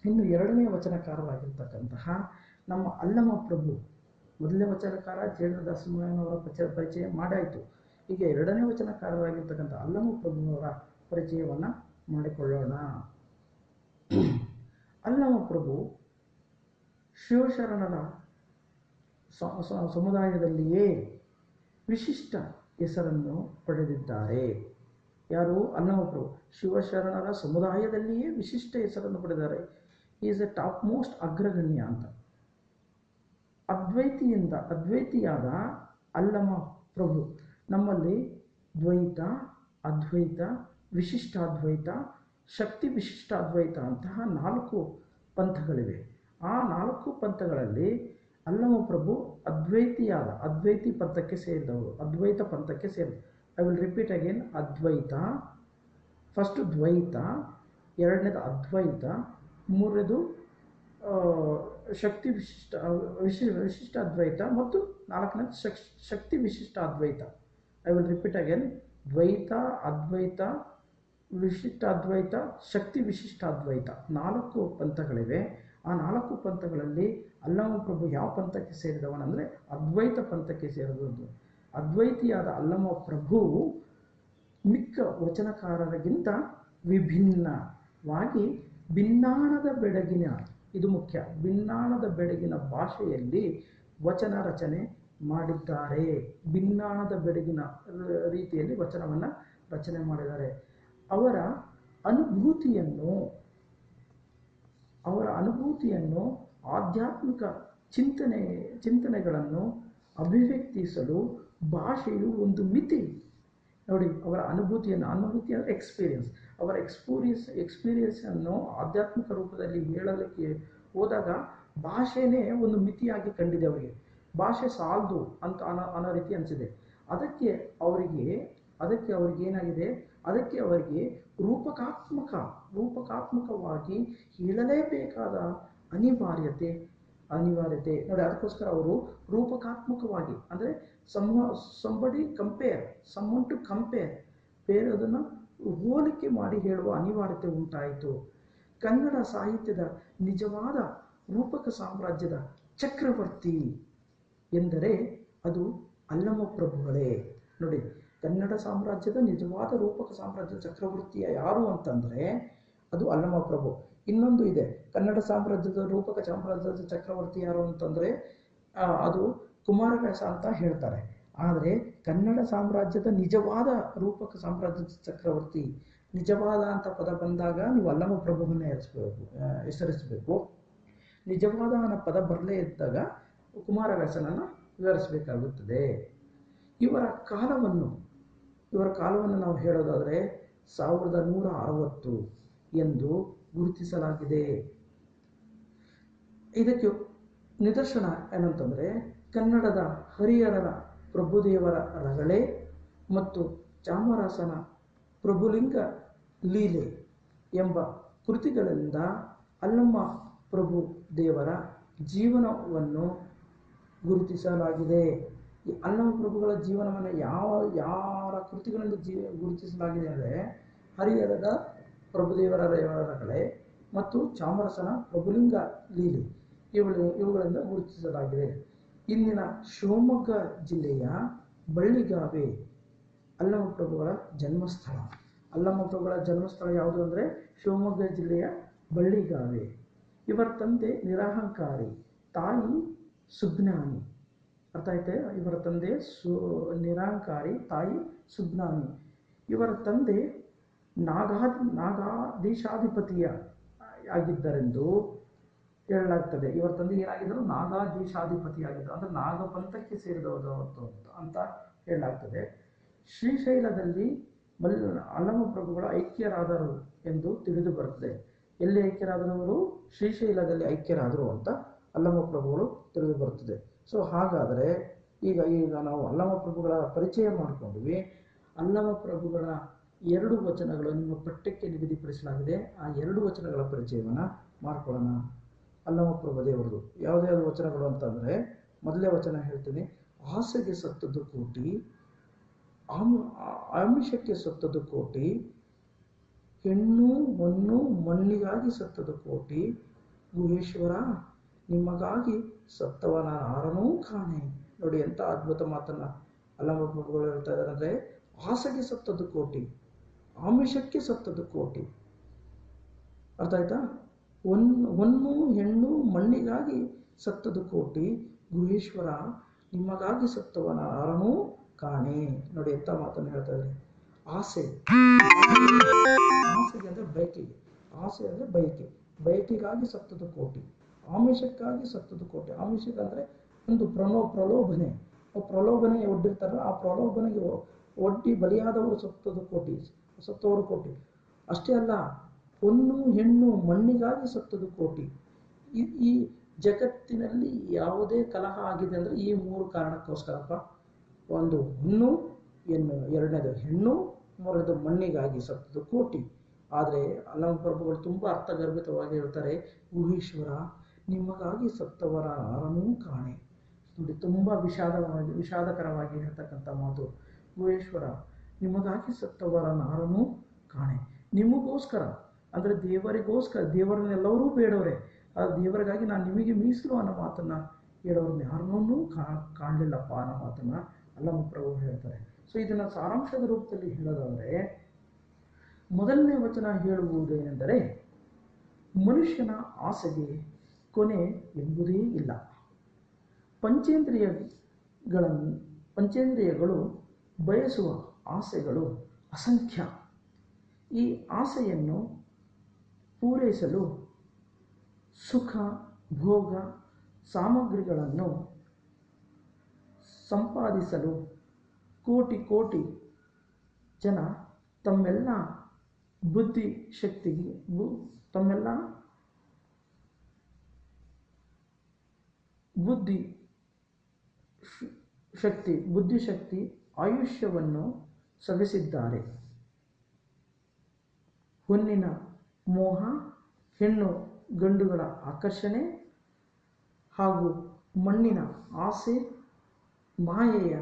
ಇನ್ನು ಎರಡನೇ ವಚನಕಾರರಾಗಿರ್ತಕ್ಕಂತಹ ನಮ್ಮ ಅಲ್ಲಮ ಪ್ರಭು, ಮೊದಲನೇ ವಚನಕಾರ ಜೇಡರ ದಾಸಿಮಯ್ಯನವರ ಪರಿಚಯ ಮಾಡಾಯಿತು. ಈಗ ಎರಡನೇ ವಚನಕಾರರಾಗಿರ್ತಕ್ಕಂಥ ಅಲ್ಲಮ ಪ್ರಭುವರ ಪರಿಚಯವನ್ನು ಮಾಡಿಕೊಳ್ಳೋಣ. ಅಲ್ಲಮ ಪ್ರಭು ಶಿವಶರಣರ ಸಮುದಾಯದಲ್ಲಿಯೇ ವಿಶಿಷ್ಟ ಹೆಸರನ್ನು ಪಡೆದಿದ್ದಾರೆ. ಯಾರು? ಅಲ್ಲಮ ಪ್ರಭು ಶಿವಶರಣರ ಸಮುದಾಯದಲ್ಲಿಯೇ ವಿಶಿಷ್ಟ ಹೆಸರನ್ನು ಪಡೆದಿದ್ದಾರೆ. ಈಸ್ ಎ ಟಾಪ್ ಮೋಸ್ಟ್ ಅಗ್ರಗಣ್ಯ ಅಂತ. ಅದ್ವೈತಿಯಾದ ಅಲ್ಲಮ ಪ್ರಭು ನಮ್ಮಲ್ಲಿ ದ್ವೈತ, ಅದ್ವೈತ, ವಿಶಿಷ್ಟಾದ್ವೈತ, ಶಕ್ತಿ ವಿಶಿಷ್ಟಾದ್ವೈತ ಅಂತಹ 4 ಪಂಥಗಳಿವೆ. ಆ 4 ಪಂಥಗಳಲ್ಲಿ ಅಲ್ಲಮ ಪ್ರಭು ಅದ್ವೈತಿ ಪಂಥಕ್ಕೆ ಸೇರಿದವರು, ಅದ್ವೈತ ಪಂಥಕ್ಕೆ ಸೇರಿದವರು. I will repeat again. Advaita, first Dvaita, ಎರಡನೇದು ಅದ್ವೈತ, ಮೂರನೇದು ಶಕ್ತಿ ವಿಶಿಷ್ಟ ಅದ್ವೈತ ಮತ್ತು ನಾಲ್ಕನೇದು Shakti Vishishta Advaita. I will repeat again. Dvaita, Advaita, Vishishtadvaita, Shakti Vishishtadvaita 4 ಪಂಥಗಳಿವೆ. ಆ 4 ಪಂಥಗಳಲ್ಲಿ ಅಲ್ಲಮ ಪ್ರಭು ಯಾವ ಪಂಥಕ್ಕೆ ಸೇರಿದವನಂದರೆ ಅದ್ವೈತ ಪಂಥಕ್ಕೆ ಸೇರಿದದ್ದು. ಅದ್ವೈತಿಯಾದ ಅಲ್ಲಮ ಪ್ರಭು ಮಿಕ್ಕ ವಚನಕಾರರಿಗಿಂತ ವಿಭಿನ್ನವಾಗಿ ಭಿನ್ನಾಣದ ಬೆಡಗಿನ, ಇದು ಮುಖ್ಯ, ಭಿನ್ನಾಣದ ಬೆಡಗಿನ ಭಾಷೆಯಲ್ಲಿ ವಚನ ರಚನೆ ಮಾಡಿದ್ದಾರೆ. ಭಿನ್ನಾಣದ ಬೆಡಗಿನ ರೀತಿಯಲ್ಲಿ ವಚನವನ್ನು ರಚನೆ ಮಾಡಿದ್ದಾರೆ. ಅವರ ಅನುಭೂತಿಯನ್ನು ಆಧ್ಯಾತ್ಮಿಕ ಚಿಂತನೆಗಳನ್ನು ಅಭಿವ್ಯಕ್ತಿಸಲು ಭಾಷೆಯು ಒಂದು ಮಿತಿ. ನೋಡಿ, ಅವರ ಅನುಭೂತಿ ಅಂದರೆ ಎಕ್ಸ್ಪೀರಿಯನ್ಸ್. ಅವರ ಎಕ್ಸ್ಪೀರಿಯನ್ಸನ್ನು ಆಧ್ಯಾತ್ಮಿಕ ರೂಪದಲ್ಲಿ ಹೇಳಲಿಕ್ಕೆ ಹೋದಾಗ ಭಾಷೆನೇ ಒಂದು ಮಿತಿಯಾಗಿ ಕಂಡಿದೆ ಅವರಿಗೆ. ಭಾಷೆ ಸಾಲದು ಅಂತ ಅನ್ನೋ ರೀತಿ ಅನಿಸಿದೆ. ಅದಕ್ಕೆ ಅವರಿಗೆ ರೂಪಕಾತ್ಮಕವಾಗಿ ಹೇಳಲೇಬೇಕಾದ ಅನಿವಾರ್ಯತೆ. ನೋಡಿ, ಅದಕ್ಕೋಸ್ಕರ ಅವರು ರೂಪಕಾತ್ಮಕವಾಗಿ ಅಂದರೆ ಸಮ್ಮನ್ ಟು ಕಂಪೇರ್, ಬೇರೆದನ್ನು ಹೋಲಿಕೆ ಮಾಡಿ ಹೇಳುವ ಅನಿವಾರ್ಯತೆ ಉಂಟಾಯಿತು. ಕನ್ನಡ ಸಾಹಿತ್ಯದ ನಿಜವಾದ ರೂಪಕ ಸಾಮ್ರಾಜ್ಯದ ಚಕ್ರವರ್ತಿ ಎಂದರೆ ಅದು ಅಲ್ಲಮ ಪ್ರಭುಗಳೇ. ನೋಡಿ, ಕನ್ನಡ ಸಾಮ್ರಾಜ್ಯದ ನಿಜವಾದ ರೂಪಕ ಸಾಮ್ರಾಜ್ಯದ ಚಕ್ರವರ್ತಿಯ ಯಾರು ಅಂತಂದರೆ ಅದು ಅಲ್ಲಮ ಪ್ರಭು. ಇನ್ನೊಂದು ಇದೆ, ಕನ್ನಡ ಸಾಮ್ರಾಜ್ಯದ ರೂಪಕ ಸಾಮ್ರಾಜ್ಯದ ಚಕ್ರವರ್ತಿ ಯಾರು ಅಂತಂದರೆ ಅದು ಕುಮಾರವ್ಯಾಸ ಅಂತ ಹೇಳ್ತಾರೆ. ಆದರೆ ಕನ್ನಡ ಸಾಮ್ರಾಜ್ಯದ ನಿಜವಾದ ರೂಪಕ ಸಾಮ್ರಾಜ್ಯದ ಚಕ್ರವರ್ತಿ, ನಿಜವಾದ ಅಂತ ಪದ ಬಂದಾಗ ನೀವು ಅಲ್ಲಮ ಪ್ರಭುವನ್ನೇ ಹೆಸರಿಸಬೇಕು. ನಿಜವಾದ ಅನ್ನೋ ಪದ ಬರಲೇ ಇದ್ದಾಗ ಕುಮಾರವ್ಯಾಸನನ್ನು ವಿವರಿಸಬೇಕಾಗುತ್ತದೆ. ಇವರ ಕಾಲವನ್ನು ನಾವು ಹೇಳೋದಾದರೆ 1160 ಎಂದು ಗುರುತಿಸಲಾಗಿದೆ. ಇದಕ್ಕೆ ನಿದರ್ಶನ ಏನಂತಂದರೆ ಕನ್ನಡದ ಹರಿಹರನ ಪ್ರಭುದೇವರ ರಗಳೆ ಮತ್ತು ಚಾಮರಾಸನ ಪ್ರಭುಲಿಂಗ ಲೀಲೆ ಎಂಬ ಕೃತಿಗಳಿಂದ ಅಲ್ಲಮ ಪ್ರಭು ದೇವರ ಜೀವನವನ್ನು ಗುರುತಿಸಲಾಗಿದೆ. ಈ ಅಲ್ಲಮ ಪ್ರಭುಗಳ ಜೀವನವನ್ನು ಯಾರ ಕೃತಿಗಳಿಂದ ಗುರುತಿಸಲಾಗಿದೆ ಅಂದರೆ ಹರಿಹರದ ಪ್ರಭುದೇವರ ರಗಳೆ ಮತ್ತು ಚಾಮರಸನ ಪ್ರಭುಲಿಂಗ ಲೀಲೆ ಇವುಗಳಿಂದ ಗುರುತಿಸಲಾಗಿದೆ. ಇಂದಿನ ಶಿವಮೊಗ್ಗ ಜಿಲ್ಲೆಯ ಬಳ್ಳಿಗಾವೆ ಅಲ್ಲಮ ಪ್ರಭುಗಳ ಜನ್ಮಸ್ಥಳ. ಅಲ್ಲಮ ಪ್ರಭುಗಳ ಜನ್ಮಸ್ಥಳ ಯಾವುದು ಅಂದರೆ ಶಿವಮೊಗ್ಗ ಜಿಲ್ಲೆಯ ಬಳ್ಳಿಗಾವೆ. ಇವರ ತಂದೆ ನಿರಹಂಕಾರಿ, ತಾಯಿ ಸುಜ್ಞಾನಿ. ಅರ್ಥ ಆಯ್ತೆ? ಇವರ ತಂದೆ ನಿರಹಂಕಾರಿ, ತಾಯಿ ಸುಜ್ಞಾನಿ. ಇವರ ತಂದೆ ನಾಗಾಧೀಶಾಧಿಪತಿಯ ಆಗಿದ್ದರೆಂದು ಹೇಳಲಾಗ್ತದೆ. ಇವರ ತಂದೆ ಏನಾಗಿದ್ದರು, ನಾಗಾಧೀಶಾಧಿಪತಿಯಾಗಿದ್ದರು, ಅಂದರೆ ನಾಗಪಂಥಕ್ಕೆ ಸೇರಿದವರು ಅಂತ ಹೇಳಲಾಗ್ತದೆ. ಶ್ರೀಶೈಲದಲ್ಲಿ ಅಲ್ಲಮ ಪ್ರಭುಗಳು ಐಕ್ಯರಾದರು ಎಂದು ತಿಳಿದು ಬರುತ್ತದೆ. ಎಲ್ಲಿ ಐಕ್ಯರಾದರು ಅವರು? ಶ್ರೀಶೈಲದಲ್ಲಿ ಐಕ್ಯರಾದರು ಅಂತ ಅಲ್ಲಮ ಪ್ರಭುಗಳು ತಿಳಿದು ಬರುತ್ತದೆ. ಸೊ ಹಾಗಾದರೆ ಈಗ ನಾವು ಅಲ್ಲಮ ಪ್ರಭುಗಳ ಪರಿಚಯ ಮಾಡಿಕೊಂಡ್ವಿ. ಅಲ್ಲಮ ಪ್ರಭುಗಳ 2 ವಚನಗಳು ನಿಮ್ಮ ಪಠ್ಯಕ್ಕೆ ನಿಗದಿಪಡಿಸಲಾಗಿದೆ. ಆ 2 ವಚನಗಳ ಪರಿಚಯವನ್ನು ಮಾಡ್ಕೊಳ್ಳೋಣ. ಅಲ್ಲಮ ಪ್ರಭು ದೇವರದು ಯಾವುದ್ಯಾವುದು ವಚನಗಳು ಅಂತಂದರೆ, ಮೊದಲೇ ವಚನ ಹೇಳ್ತೀನಿ. ಆಸೆಗೆ ಸತ್ತದ್ದು ಕೋಟಿ, ಆಮಿಷಕ್ಕೆ ಸತ್ತದ್ದು ಕೋಟಿ, ಹೆಣ್ಣು ಹೊನ್ನು ಮಣ್ಣಿಗಾಗಿ ಸತ್ತದ್ದು ಕೋಟಿ, ಗುಹೇಶ್ವರ ನಿಮಗಾಗಿ ಸತ್ತವನ ಯಾರನೂ ಕಾಣೆ. ನೋಡಿ ಎಂಥ ಅದ್ಭುತ ಮಾತನ್ನ ಅಲ್ಲಮ ಪ್ರಭುಗಳು ಹೇಳ್ತಾ ಇದ್ದಾರೆ. ಅಂದರೆ ಆಸೆಗೆ ಸತ್ತದ್ದು ಕೋಟಿ, ಆಮಿಷಕ್ಕೆ ಸತ್ತದ್ದು ಕೋಟಿ. ಅರ್ಥ ಆಯ್ತಾ? ಹೊನ್ನು ಹೆಣ್ಣು ಮಣ್ಣಿಗಾಗಿ ಸತ್ತದ್ದು ಕೋಟಿ, ಗುಹೇಶ್ವರ ನಿಮಗಾಗಿ ಸತ್ತವನ ಯಾರನೂ ಕಾಣೆ. ನೋಡಿ ಎಂಥ ಮಾತನ್ನು ಹೇಳ್ತಾ ಇದ್ದಾರೆ. ಆಸೆಗೆ ಅಂದರೆ ಬಯಕೆಗೆ, ಆಸೆ ಅಂದರೆ ಬಯಕೆಗಾಗಿ ಸತ್ತದ್ದು ಕೋಟಿ, ಆಮಿಷಕ್ಕಾಗಿ ಸತ್ತದ್ದು ಕೋಟಿ. ಆಮಿಷಕ್ಕೆ ಅಂದರೆ ಒಂದು ಪ್ರಲೋಭನೆ ಒಡ್ಡಿರ್ತಾರಲ್ಲ, ಆ ಪ್ರಲೋಭನೆಗೆ ಒಡ್ಡಿ ಬಲಿಯಾದವರು ಸತ್ತವರು ಕೋಟಿ. ಅಷ್ಟೇ ಅಲ್ಲ, ಹೊನ್ನು ಹೆಣ್ಣು ಮಣ್ಣಿಗಾಗಿ ಸತ್ತದ್ದು ಕೋಟಿ. ಈ ಜಗತ್ತಿನಲ್ಲಿ ಯಾವುದೇ ಕಲಹ ಆಗಿದೆ ಅಂದರೆ ಈ 3 ಕಾರಣಕ್ಕೋಸ್ಕರಪ್ಪ. ಒಂದು ಹೊನ್ನು, ಎರಡನೇದು ಹೆಣ್ಣು, ಮೂರನೇದು ಮಣ್ಣಿಗಾಗಿ ಸತ್ತದ್ದು ಕೋಟಿ. ಆದರೆ ಅಲ್ಲಮ ಪ್ರಭುಗಳು ತುಂಬ ಅರ್ಥಗರ್ಭಿತವಾಗಿ ಹೇಳ್ತಾರೆ, ಗುಹೇಶ್ವರ ನಿಮಗಾಗಿ ಸತ್ತವರ ಯಾರನೂ ಕಾಣೆ. ನೋಡಿ ತುಂಬ ವಿಷಾದಕರವಾಗಿ ಹೇಳ್ತಕ್ಕಂಥ ಮಾತು. ಗುಹೇಶ್ವರ ನಿಮಗಾಗಿ ಸತ್ತವರ ಯಾರನೂ ಕಾಣೆ. ನಿಮಗೋಸ್ಕರ ಅಂದರೆ ದೇವರಿಗೋಸ್ಕರ, ದೇವರನ್ನೆಲ್ಲರೂ ಬೇಡವರೇ, ಆ ದೇವರಿಗಾಗಿ ನಾನು ನಿಮಗೆ ಮೀಸಲು ಅನ್ನೋ ಮಾತನ್ನು ಹೇಳೋರನ್ನ ಯಾರನ್ನೂ ಕಾಣಲಿಲ್ಲಪ್ಪ ಅನ್ನೋ ಮಾತನ್ನು ಅಲ್ಲಮ ಪ್ರಭು ಹೇಳ್ತಾರೆ. ಸೊ ಇದನ್ನು ಸಾರಾಂಶದ ರೂಪದಲ್ಲಿ ಹೇಳೋದಾದರೆ, ಮೊದಲನೇ ವಚನ ಹೇಳುವುದೇನೆಂದರೆ, ಮನುಷ್ಯನ ಆಸೆಗೆ ಕೊನೆ ಎಂಬುದೇ ಇಲ್ಲ. ಪಂಚೇಂದ್ರಿಯಗಳು ಬಯಸುವ ಆಸೆಗಳು ಅಸಂಖ್ಯ. ಈ ಆಸೆಯನ್ನು ಪೂರೈಸಲು ಸುಖ ಭೋಗ ಸಾಮಗ್ರಿಗಳನ್ನು ಸಂಪಾದಿಸಲು ಕೋಟಿ ಜನ ತಮ್ಮೆಲ್ಲ ಬುದ್ಧಿಶಕ್ತಿ ಆಯುಷ್ಯವನ್ನು ಸವೆಸಿದ್ದಾರೆ. ಹೊನ್ನಿನ ಮೋಹ, ಹೆಣ್ಣು ಗಂಡುಗಳ ಆಕರ್ಷಣೆ ಹಾಗೂ ಮಣ್ಣಿನ ಆಸೆ ಮಾಯೆಯ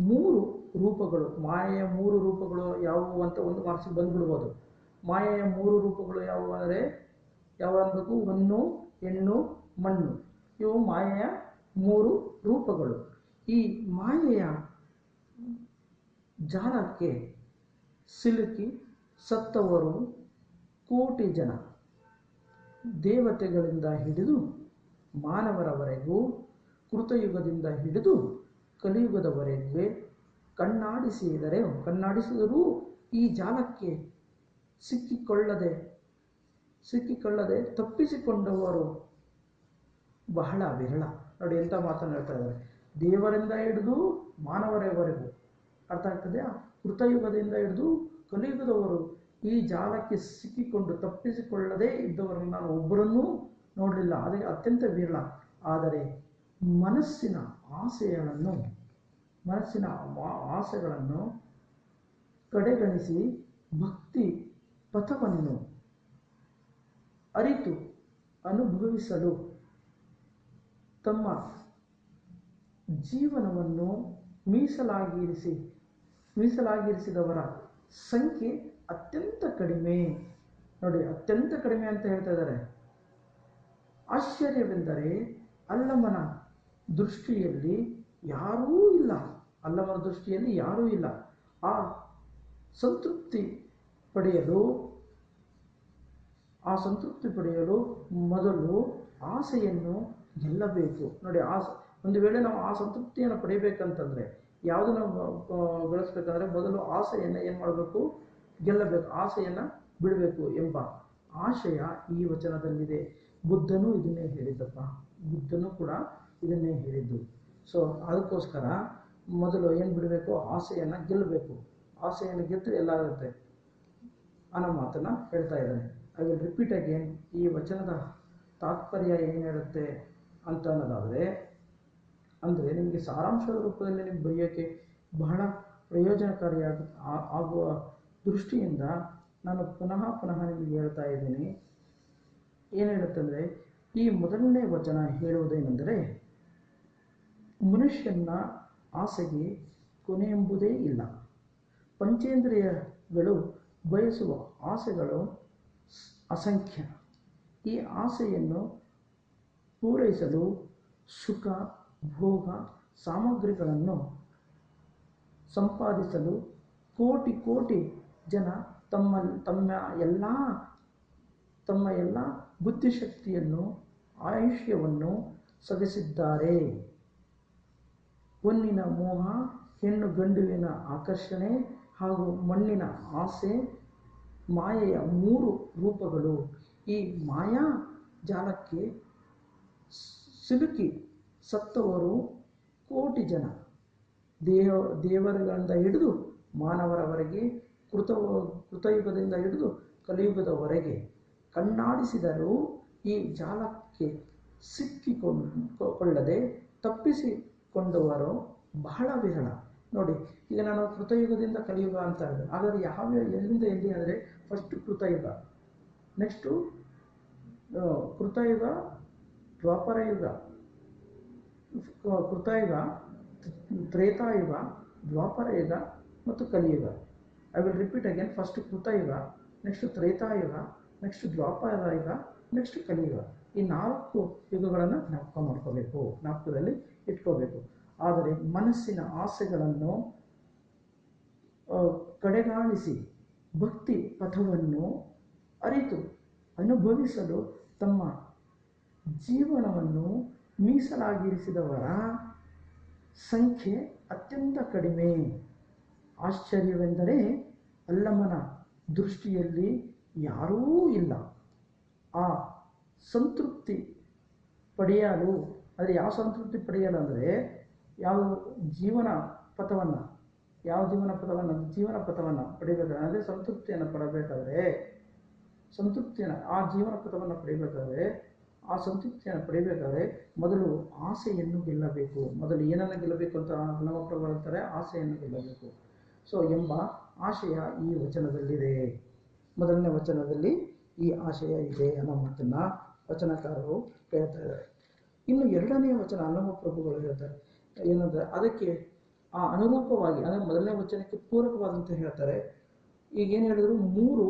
3 ರೂಪಗಳು. ಮಾಯೆಯ 3 ರೂಪಗಳು ಯಾವುವು ಅಂತ ಒಂದು ಮಾರ್ಕ್ಸಿಗೆ ಬಂದ್ಬಿಡ್ಬೋದು. ಮಾಯೆಯ 3 ರೂಪಗಳು ಯಾವುವು ಅಂದರೆ ಯಾವ ಅನ್ಬೇಕು? ಹೊನ್ನು ಹೆಣ್ಣು ಮಣ್ಣು, ಇವು ಮಾಯೆಯ 3 ರೂಪಗಳು. ಈ ಮಾಯೆಯ ಜಾಲಕ್ಕೆ ಸಿಲುಕಿ ಸತ್ತವರು ಕೋಟಿ ಜನ. ದೇವತೆಗಳಿಂದ ಹಿಡಿದು ಮಾನವರವರೆಗೂ, ಕೃತಯುಗದಿಂದ ಹಿಡಿದು ಕಲಿಯುಗದವರೆಗೆ ಕಣ್ಣಾಡಿಸಿದರೂ ಈ ಜಾಲಕ್ಕೆ ಸಿಕ್ಕಿಕೊಳ್ಳದೆ ತಪ್ಪಿಸಿಕೊಂಡವರು ಬಹಳ ವಿರಳ. ನೋಡಿ ಎಂಥ ಮಾತನ್ನು ಹೇಳ್ತಾ ಇದ್ದಾರೆ. ದೇವರಿಂದ ಹಿಡಿದು ಮಾನವರವರೆಗೂ, ಅರ್ಥ ಆಗ್ತದೆಯಾ? ಕೃತಯುಗದಿಂದ ಹಿಡಿದು ಕಲಿಯುಗದವರು ಈ ಜಾಲಕ್ಕೆ ಸಿಕ್ಕಿಕೊಂಡು ತಪ್ಪಿಸಿಕೊಳ್ಳದೆ ಇದ್ದವರನ್ನು ನಾನು ಒಬ್ಬರನ್ನೂ ನೋಡಲಿಲ್ಲ. ಅದೇ ಅತ್ಯಂತ ವಿರಳ. ಆದರೆ ಮನಸ್ಸಿನ ಆಸೆಗಳನ್ನು ಕಡೆಗಣಿಸಿ ಭಕ್ತಿ ಪಥವನ್ನು ಅರಿತು ಅನುಭವಿಸಲು ತಮ್ಮ ಜೀವನವನ್ನು ಮೀಸಲಾಗಿರಿಸಿದವರ ಸಂಖ್ಯೆ ಅತ್ಯಂತ ಕಡಿಮೆ. ನೋಡಿ ಅತ್ಯಂತ ಕಡಿಮೆ ಅಂತ ಹೇಳ್ತಾ ಇದ್ದಾರೆ. ಆಶ್ಚರ್ಯವೆಂದರೆ ಅಲ್ಲಮನ ದೃಷ್ಟಿಯಲ್ಲಿ ಯಾರೂ ಇಲ್ಲ. ಆ ಸಂತೃಪ್ತಿ ಪಡೆಯಲು ಮೊದಲು ಆಸೆಯನ್ನು ಗೆಲ್ಲಬೇಕು. ನೋಡಿ ಒಂದು ವೇಳೆ ನಾವು ಆ ಸಂತೃಪ್ತಿಯನ್ನು ಪಡೆಯಬೇಕಂತಂದರೆ ಯಾವುದು ನಾವು ಗಳಿಸ್ಬೇಕಂದ್ರೆ ಮೊದಲು ಆಸೆಯನ್ನು ಏನು ಮಾಡಬೇಕು? ಗೆಲ್ಲಬೇಕು, ಆಸೆಯನ್ನು ಬಿಡಬೇಕು ಎಂಬ ಆಶಯ ಈ ವಚನದಲ್ಲಿದೆ. ಬುದ್ಧನೂ ಇದನ್ನೇ ಹೇಳಿದ್ದಪ್ಪ, ಬುದ್ಧನೂ ಕೂಡ ಇದನ್ನೇ ಹೇಳಿದ್ದು. ಸೊ ಅದಕ್ಕೋಸ್ಕರ ಮೊದಲು ಏನು ಬಿಡಬೇಕು, ಆಸೆಯನ್ನು ಗೆಲ್ಲಬೇಕು. ಆಸೆಯನ್ನು ಗೆದ್ದರೆ ಎಲ್ಲ ಆಗುತ್ತೆ ಅನ್ನೋ ಮಾತನ್ನು ಹೇಳ್ತಾ ಇದ್ದಾನೆ. I will repeat again. ಈ ವಚನದ ತಾತ್ಪರ್ಯ ಏನು ಹೇಳುತ್ತೆ ಅಂತ ಅನ್ನೋದಾದರೆ, ಅಂದರೆ ನಿಮಗೆ ಸಾರಾಂಶದ ರೂಪದಲ್ಲಿ ನಿಮ್ಗೆ ಬರೆಯೋಕ್ಕೆ ಬಹಳ ಪ್ರಯೋಜನಕಾರಿಯಾಗ ಆಗುವ ದೃಷ್ಟಿಯಿಂದ ನಾನು ಪುನಃ ನಿಮಗೆ ಹೇಳ್ತಾ ಇದ್ದೀನಿ. ಏನು ಹೇಳುತ್ತಂದರೆ, ಈ ಮೊದಲನೇ ವಚನ ಹೇಳುವುದೇನೆಂದರೆ, ಮನುಷ್ಯನ ಆಸೆಗೆ ಕೊನೆ ಎಂಬುದೇ ಇಲ್ಲ. ಪಂಚೇಂದ್ರಿಯಗಳು ಬಯಸುವ ಆಸೆಗಳು ಅಸಂಖ್ಯ. ಈ ಆಸೆಯನ್ನು ಪೂರೈಸಲು ಸುಖ, ಭೋಗ, ಸಾಮಗ್ರಿಗಳನ್ನು ಸಂಪಾದಿಸಲು ಕೋಟಿ ಜನ ತಮ್ಮ ಎಲ್ಲ ಬುದ್ಧಿಶಕ್ತಿಯನ್ನು, ಆಯುಷ್ಯವನ್ನು ಸವೆಸಿದ್ದಾರೆ. ಹೊನ್ನಿನ ಮೋಹ, ಹೆಣ್ಣು ಗಂಡುವಿನ ಆಕರ್ಷಣೆ ಹಾಗೂ ಮಣ್ಣಿನ ಆಸೆ ಮಾಯೆಯ 3 ರೂಪಗಳು. ಈ ಮಾಯಾ ಜಾಲಕ್ಕೆ ಸಿಲುಕಿ ಸತ್ತವರು ಕೋಟಿ ಜನ. ದೇವರುಗಳಿಂದ ಹಿಡಿದು ಮಾನವರವರೆಗೆ, ಕೃತಯುಗದಿಂದ ಹಿಡಿದು ಕಲಿಯುಗದವರೆಗೆ ಕಣ್ಣಾಡಿಸಿದರೂ ಈ ಜಾಲಕ್ಕೆ ಸಿಕ್ಕಿಕೊಳ್ಳದೆ ತಪ್ಪಿಸಿಕೊಂಡವರು ಬಹಳ ವಿರಳ. ನೋಡಿ, ಈಗ ನಾನು ಕೃತಯುಗದಿಂದ ಕಲಿಯುಗ ಅಂತ ಹೇಳಿದೆ. ಹಾಗಾದರೆ ಎಲ್ಲಿಂದ ಎಲ್ಲಿ ಅಂದರೆ, ಫಸ್ಟ್ ಕೃತಯುಗ, ನೆಕ್ಸ್ಟು ಕೃತಯುಗ, ದ್ವಾಪರಯುಗ, ಕೃತಯುಗ, ತ್ರೇತಾಯುಗ, ದ್ವಾಪರಯುಗ ಮತ್ತು Kaliyuga. I will repeat again. First Kritayuga, next Tretayuga, next Dvaparayuga, next Kaliyuga. ಈ 4 ಯುಗಗಳನ್ನು ಜ್ಞಾಪಕದಲ್ಲಿ ಇಟ್ಕೋಬೇಕು. ಆದರೆ ಮನಸ್ಸಿನ ಆಸೆಗಳನ್ನು ಕಡೆಗಾಣಿಸಿ ಭಕ್ತಿ ಪಥವನ್ನು ಅರಿತು ಅನುಭವಿಸಲು ತಮ್ಮ ಜೀವನವನ್ನು ಮೀಸಲಾಗಿರಿಸಿದವರ ಸಂಖ್ಯೆ ಅತ್ಯಂತ ಕಡಿಮೆ. ಆಶ್ಚರ್ಯವೆಂದರೆ, ಅಲ್ಲಮನ ದೃಷ್ಟಿಯಲ್ಲಿ ಯಾರೂ ಇಲ್ಲ. ಆ ಸಂತೃಪ್ತಿ ಪಡೆಯಲು, ಅಂದರೆ ಯಾವ ಸಂತೃಪ್ತಿ ಪಡೆಯಲು ಅಂದರೆ, ಯಾವ ಜೀವನ ಪಥವನ್ನು ಪಡಿಬೇಕಾದ್ರೆ, ಅಂದರೆ ಸಂತೃಪ್ತಿಯನ್ನು ಪಡಬೇಕಾದ್ರೆ, ಆ ಜೀವನ ಪಥವನ್ನು ಪಡಿಬೇಕಾದ್ರೆ ಮೊದಲು ಆಸೆಯನ್ನು ಗೆಲ್ಲಬೇಕು. ಮೊದಲು ಏನನ್ನು ಗೆಲ್ಲಬೇಕು ಅಂತ ನಮ್ಮ ಪ್ರಭು ಹೇಳ್ತಾರೆ, ಆಸೆಯನ್ನು ಗೆಲ್ಲಬೇಕು. ಸೊ ಎಂಬ ಆಶಯ ಈ ವಚನದಲ್ಲಿದೆ. ಮೊದಲನೇ ವಚನದಲ್ಲಿ ಈ ಆಶಯ ಇದೆ ಅನ್ನೋ ಮಾತನ್ನು ವಚನಕಾರರು ಹೇಳ್ತಾ ಇದ್ದಾರೆ. ಇನ್ನು ಎರಡನೇ ವಚನ ನಮ್ಮ ಪ್ರಭುಗಳು ಹೇಳ್ತಾರೆ ಏನಂದರೆ, ಅದಕ್ಕೆ ಆ ಅನುರೂಪವಾಗಿ, ಅಂದರೆ ಮೊದಲನೇ ವಚನಕ್ಕೆ ಪೂರಕವಾದಂತೆ ಹೇಳ್ತಾರೆ. ಈಗೇನು ಹೇಳಿದ್ರು, 3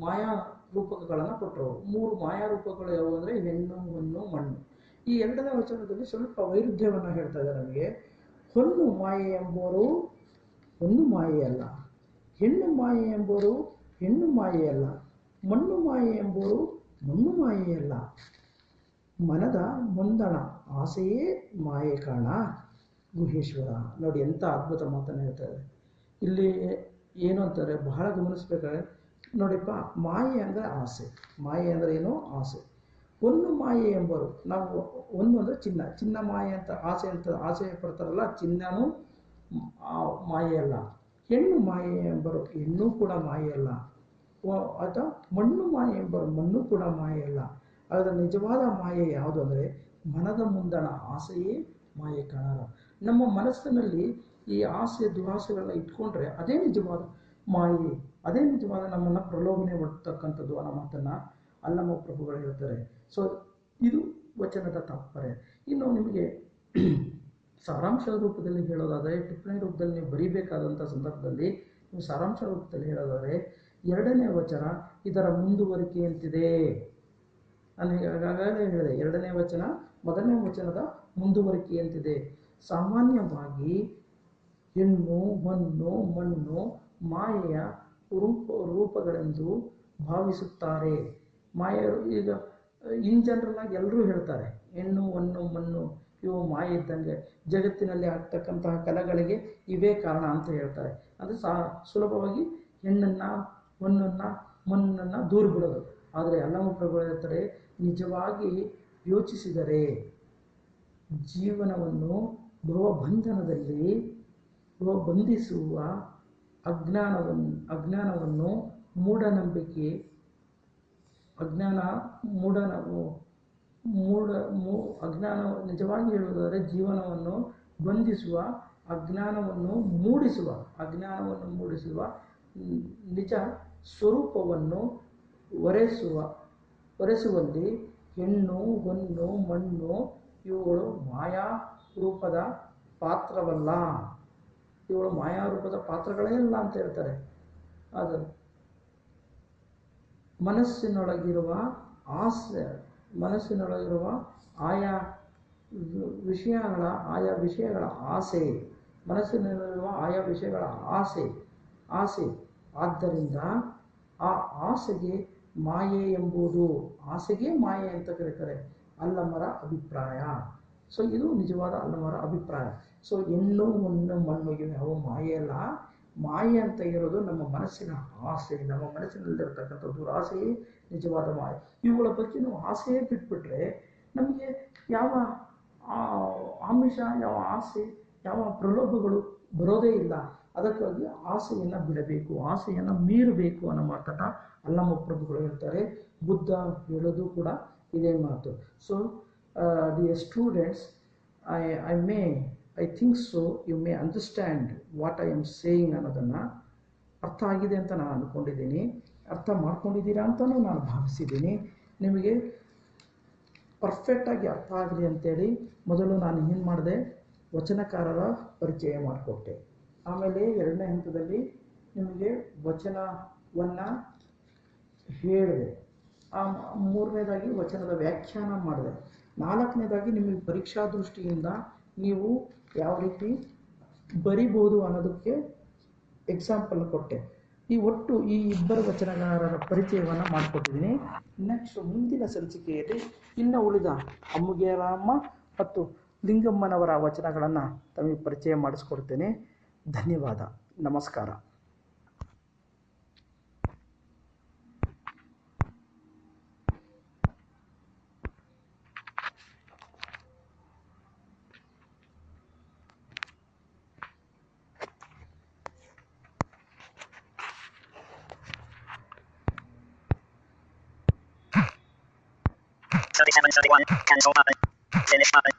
ಮಾಯಾ ರೂಪಕಗಳನ್ನು ಕೊಟ್ಟರು. 3 ಮಾಯಾ ರೂಪಗಳು ಯಾವುವು ಅಂದರೆ ಹೆಣ್ಣು, ಹೊನ್ನು, ಮಣ್ಣು. ಈ ಎರಡನೇ ವಚನದಲ್ಲಿ ಸ್ವಲ್ಪ ವೈರುಧ್ಯವನ್ನು ಹೇಳ್ತಾ ಇದ್ದಾರೆ ನಮಗೆ. ಹೊನ್ನು ಮಾಯೆ ಎಂಬೋರು ಹೊನ್ನು ಮಾಯೆಯಲ್ಲ, ಹೆಣ್ಣು ಮಾಯೆ ಎಂಬೋರು ಹೆಣ್ಣು ಮಾಯೆಯಲ್ಲ, ಮಣ್ಣು ಮಾಯೆ ಎಂಬೋರು ಮಣ್ಣು ಮಾಯೆಯಲ್ಲ. ಮನದ ಮುಂದಣ ಆಸೆಯೇ ಮಾಯೆ ಕಾಣ ಗುಹೇಶ್ವರ. ನೋಡಿ, ಎಂಥ ಅದ್ಭುತ ಮಾತನ್ನು ಹೇಳ್ತಾರೆ. ಇಲ್ಲಿ ಏನು ಅಂತಾರೆ, ಬಹಳ ಗಮನಿಸ್ಬೇಕಾದ್ರೆ ನೋಡಿಪ್ಪ, ಮಾಯೆ ಅಂದರೆ ಆಸೆ. ಮಾಯೆ ಅಂದರೆ ಏನು? ಆಸೆ. ಹೊನ್ನು ಮಾಯೆ ಎಂಬರು, ನಾವು ಹೊನ್ನು ಅಂದರೆ ಚಿನ್ನ ಮಾಯೆ ಅಂತ ಆಸೆ ಪಡ್ತಾರಲ್ಲ, ಚಿನ್ನನೂ ಮಾಯೆಯಲ್ಲ. ಹೆಣ್ಣು ಮಾಯೆ ಎಂಬರು, ಹೆಣ್ಣು ಕೂಡ ಮಾಯೆಯಲ್ಲ. ಅಥವಾ ಮಣ್ಣು ಮಾಯೆ ಎಂಬರು, ಮಣ್ಣು ಕೂಡ ಮಾಯೆಯಲ್ಲ. ಆದರೆ ನಿಜವಾದ ಮಾಯೆ ಯಾವುದು ಅಂದರೆ, ಮನದ ಮುಂದಣ ಆಸೆಯೇ ಮಾಯೆ ಕಾಣಲ್ಲ. ನಮ್ಮ ಮನಸ್ಸಿನಲ್ಲಿ ಈ ಆಸೆ ದುರಾಸೆಗಳನ್ನ ಇಟ್ಕೊಂಡ್ರೆ ಅದೇ ನಿಜವಾದ ಮಾಯೆ, ಅದೇ ನಿಜವಾದ ನಮ್ಮನ್ನು ಪ್ರಲೋಭನೆ ಮಾಡ್ತಕ್ಕಂಥದ್ದು ಅನ್ನೋ ಮಾತನ್ನು ಅಲ್ಲಮ್ಮ ಪ್ರಭುಗಳು ಹೇಳ್ತಾರೆ. ಸೊ ಇದು ವಚನದ ತಾತ್ಪರ್ಯ. ಇನ್ನು ನಿಮಗೆ ಸಾರಾಂಶದ ರೂಪದಲ್ಲಿ ಹೇಳೋದಾದರೆ, ಟಿಪ್ಪಣಿ ರೂಪದಲ್ಲಿ ನೀವು ಬರೀಬೇಕಾದಂಥ ಸಂದರ್ಭದಲ್ಲಿ ನೀವು ಸಾರಾಂಶ ರೂಪದಲ್ಲಿ ಹೇಳೋದಾದರೆ, ಎರಡನೇ ವಚನ ಇದರ ಮುಂದುವರಿಕೆಯಂತಿದೆ. ನಾನು ಈಗಾಗಲೇ ಹೇಳಿದೆ, ಎರಡನೇ ವಚನ ಮೊದಲನೇ ವಚನದ ಮುಂದುವರಿಕೆಯಂತಿದೆ. ಸಾಮಾನ್ಯವಾಗಿ ಹೆಣ್ಣು, ಹೊನ್ನು, ಮಣ್ಣು ಮಾಯೆಯ ರೂಪಗಳೆಂದು ಭಾವಿಸುತ್ತಾರೆ. ಈಗ ಇನ್ ಜನರಲ್ ಆಗಿ ಎಲ್ಲರೂ ಹೇಳ್ತಾರೆ, ಹೆಣ್ಣು, ಹೊನ್ನು, ಮಣ್ಣು ಇವು ಮಾಯೆ ಇದ್ದಂಗೆ, ಜಗತ್ತಿನಲ್ಲಿ ಆಗ್ತಕ್ಕಂತಹ ಕಲೆಗಳಿಗೆ ಇವೇ ಕಾರಣ ಅಂತ ಹೇಳ್ತಾರೆ. ಅಂದರೆ ಸುಲಭವಾಗಿ ಹೆಣ್ಣನ್ನು, ಹೊನ್ನನ್ನು, ಮಣ್ಣನ್ನು ದೂರ ಬಿಡೋದು. ಆದರೆ ಅಲ್ಲಮ ಪ್ರಭುಗಳು ಹೇಳ್ತಾರೆ, ನಿಜವಾಗಿ ಯೋಚಿಸಿದರೆ ಜೀವನವನ್ನು ಭವಬಂಧನದಲ್ಲಿ ಬಂಧಿಸುವ ಅಜ್ಞಾನವನ್ನು ಮೂಢನಂಬಿಕೆ ಅಜ್ಞಾನ ನಿಜವಾಗಿ ಹೇಳುವುದಾದರೆ ಜೀವನವನ್ನು ಬಂಧಿಸುವ ಅಜ್ಞಾನವನ್ನು ಮೂಡಿಸುವ ನಿಜ ಸ್ವರೂಪವನ್ನು ಒರೆಸುವಲ್ಲಿ ಹೆಣ್ಣು ಹೊನ್ನು ಮಣ್ಣು ಇವುಗಳು ಮಾಯಾ ರೂಪದ ಪಾತ್ರವಲ್ಲ, ಇವುಗಳು ಮಾಯಾ ರೂಪದ ಪಾತ್ರಗಳೇ ಅಲ್ಲ ಅಂತ ಹೇಳ್ತಾರೆ. ಆದರೆ ಮನಸ್ಸಿನೊಳಗಿರುವ ಆಯಾ ವಿಷಯಗಳ ಆಸೆ, ಮನಸ್ಸಿನಲ್ಲಿರುವ ಆಯಾ ವಿಷಯಗಳ ಆಸೆ ಆದ್ದರಿಂದ ಆ ಆಸೆಗೆ ಮಾಯೆ ಎಂಬುದು, ಆಸೆಗೆ ಮಾಯೆ ಅಂತ ಕರೀತಾರೆ ಅಲ್ಲಮರ ಅಭಿಪ್ರಾಯ. ಸೊ ಇದು ನಿಜವಾದ ಅಲ್ಲಮರ ಅಭಿಪ್ರಾಯ. ಸೊ ಹೆಣ್ಣು ಹೊನ್ನು ಮಣ್ಣು ಇವು ಯಾವ ಮಾಯೆ ಅಲ್ಲ. ಮಾಯೆ ಅಂತ ಇರೋದು ನಮ್ಮ ಮನಸ್ಸಿನ ಆಸೆ, ನಮ್ಮ ಮನಸ್ಸಿನಲ್ಲಿರ್ತಕ್ಕಂಥ ದುರಾಸೆಯೇ ನಿಜವಾದ ಮಾಯೆ. ಇವುಗಳ ಬಗ್ಗೆ ನಾವು ಆಸೆಯೇ ಬಿಟ್ಬಿಟ್ರೆ ನಮಗೆ ಯಾವ ಆಮಿಷ, ಯಾವ ಆಸೆ, ಯಾವ ಪ್ರಲೋಭಗಳು ಬರೋದೇ ಇಲ್ಲ. ಅದಕ್ಕಾಗಿ ಆಸೆಯನ್ನು ಬಿಡಬೇಕು, ಆಸೆಯನ್ನು ಮೀರಬೇಕು ಅನ್ನೋ ಮಾತನ್ನು ಅಲ್ಲಮ ಪ್ರಭುಗಳು ಹೇಳ್ತಾರೆ. ಬುದ್ಧ ಹೇಳೋದು ಕೂಡ ಇದೇ ಮಾತು. So dear students, I think so you may understand what I am saying ಅನ್ನೋದನ್ನು ಅರ್ಥ ಆಗಿದೆ ಅಂತ ನಾನು ಅಂದ್ಕೊಂಡಿದ್ದೀನಿ. ಅರ್ಥ ಮಾಡ್ಕೊಂಡಿದ್ದೀರಾ ಅಂತಲೂ ನಾನು ಭಾವಿಸಿದ್ದೀನಿ. ನಿಮಗೆ ಪರ್ಫೆಕ್ಟಾಗಿ ಅರ್ಥ ಆಗಲಿ ಅಂತೇಳಿ ಮೊದಲು ನಾನು ಏನು ಮಾಡಿದೆ, ವಚನಕಾರರ ಪರಿಚಯ ಮಾಡಿಕೊಟ್ಟೆ. ಆಮೇಲೆ ಎರಡನೇ ಹಂತದಲ್ಲಿ ನಿಮಗೆ ವಚನವನ್ನು ಹೇಳಿದೆ. ಮೂರನೇದಾಗಿ ವಚನದ ವ್ಯಾಖ್ಯಾನ ಮಾಡಿದೆ. ನಾಲ್ಕನೇದಾಗಿ ನಿಮಗೆ ಪರೀಕ್ಷಾ ದೃಷ್ಟಿಯಿಂದ ನೀವು ಯಾವ ರೀತಿ ಬರಿಬೋದು ಅನ್ನೋದಕ್ಕೆ ಎಕ್ಸಾಂಪಲ್ ಕೊಟ್ಟೆ. ಒಟ್ಟು ಈ ಇಬ್ಬರು ವಚನಕಾರರ ಪರಿಚಯವನ್ನು ಮಾಡಿಕೊಟ್ಟಿದ್ದೀನಿ. ನೆಕ್ಸ್ಟ್ ಮುಂದಿನ ಸಂಚಿಕೆಯಲ್ಲಿ ಇನ್ನು ಉಳಿದ ಅಮ್ಮುಗೆರಾಮ ಮತ್ತು ಲಿಂಗಮ್ಮನವರ ವಚನಗಳನ್ನು ತಮಗೆ ಪರಿಚಯ ಮಾಡಿಸ್ಕೊಡ್ತೇನೆ. ಧನ್ಯವಾದ. ನಮಸ್ಕಾರ. Cancel button. Finish button.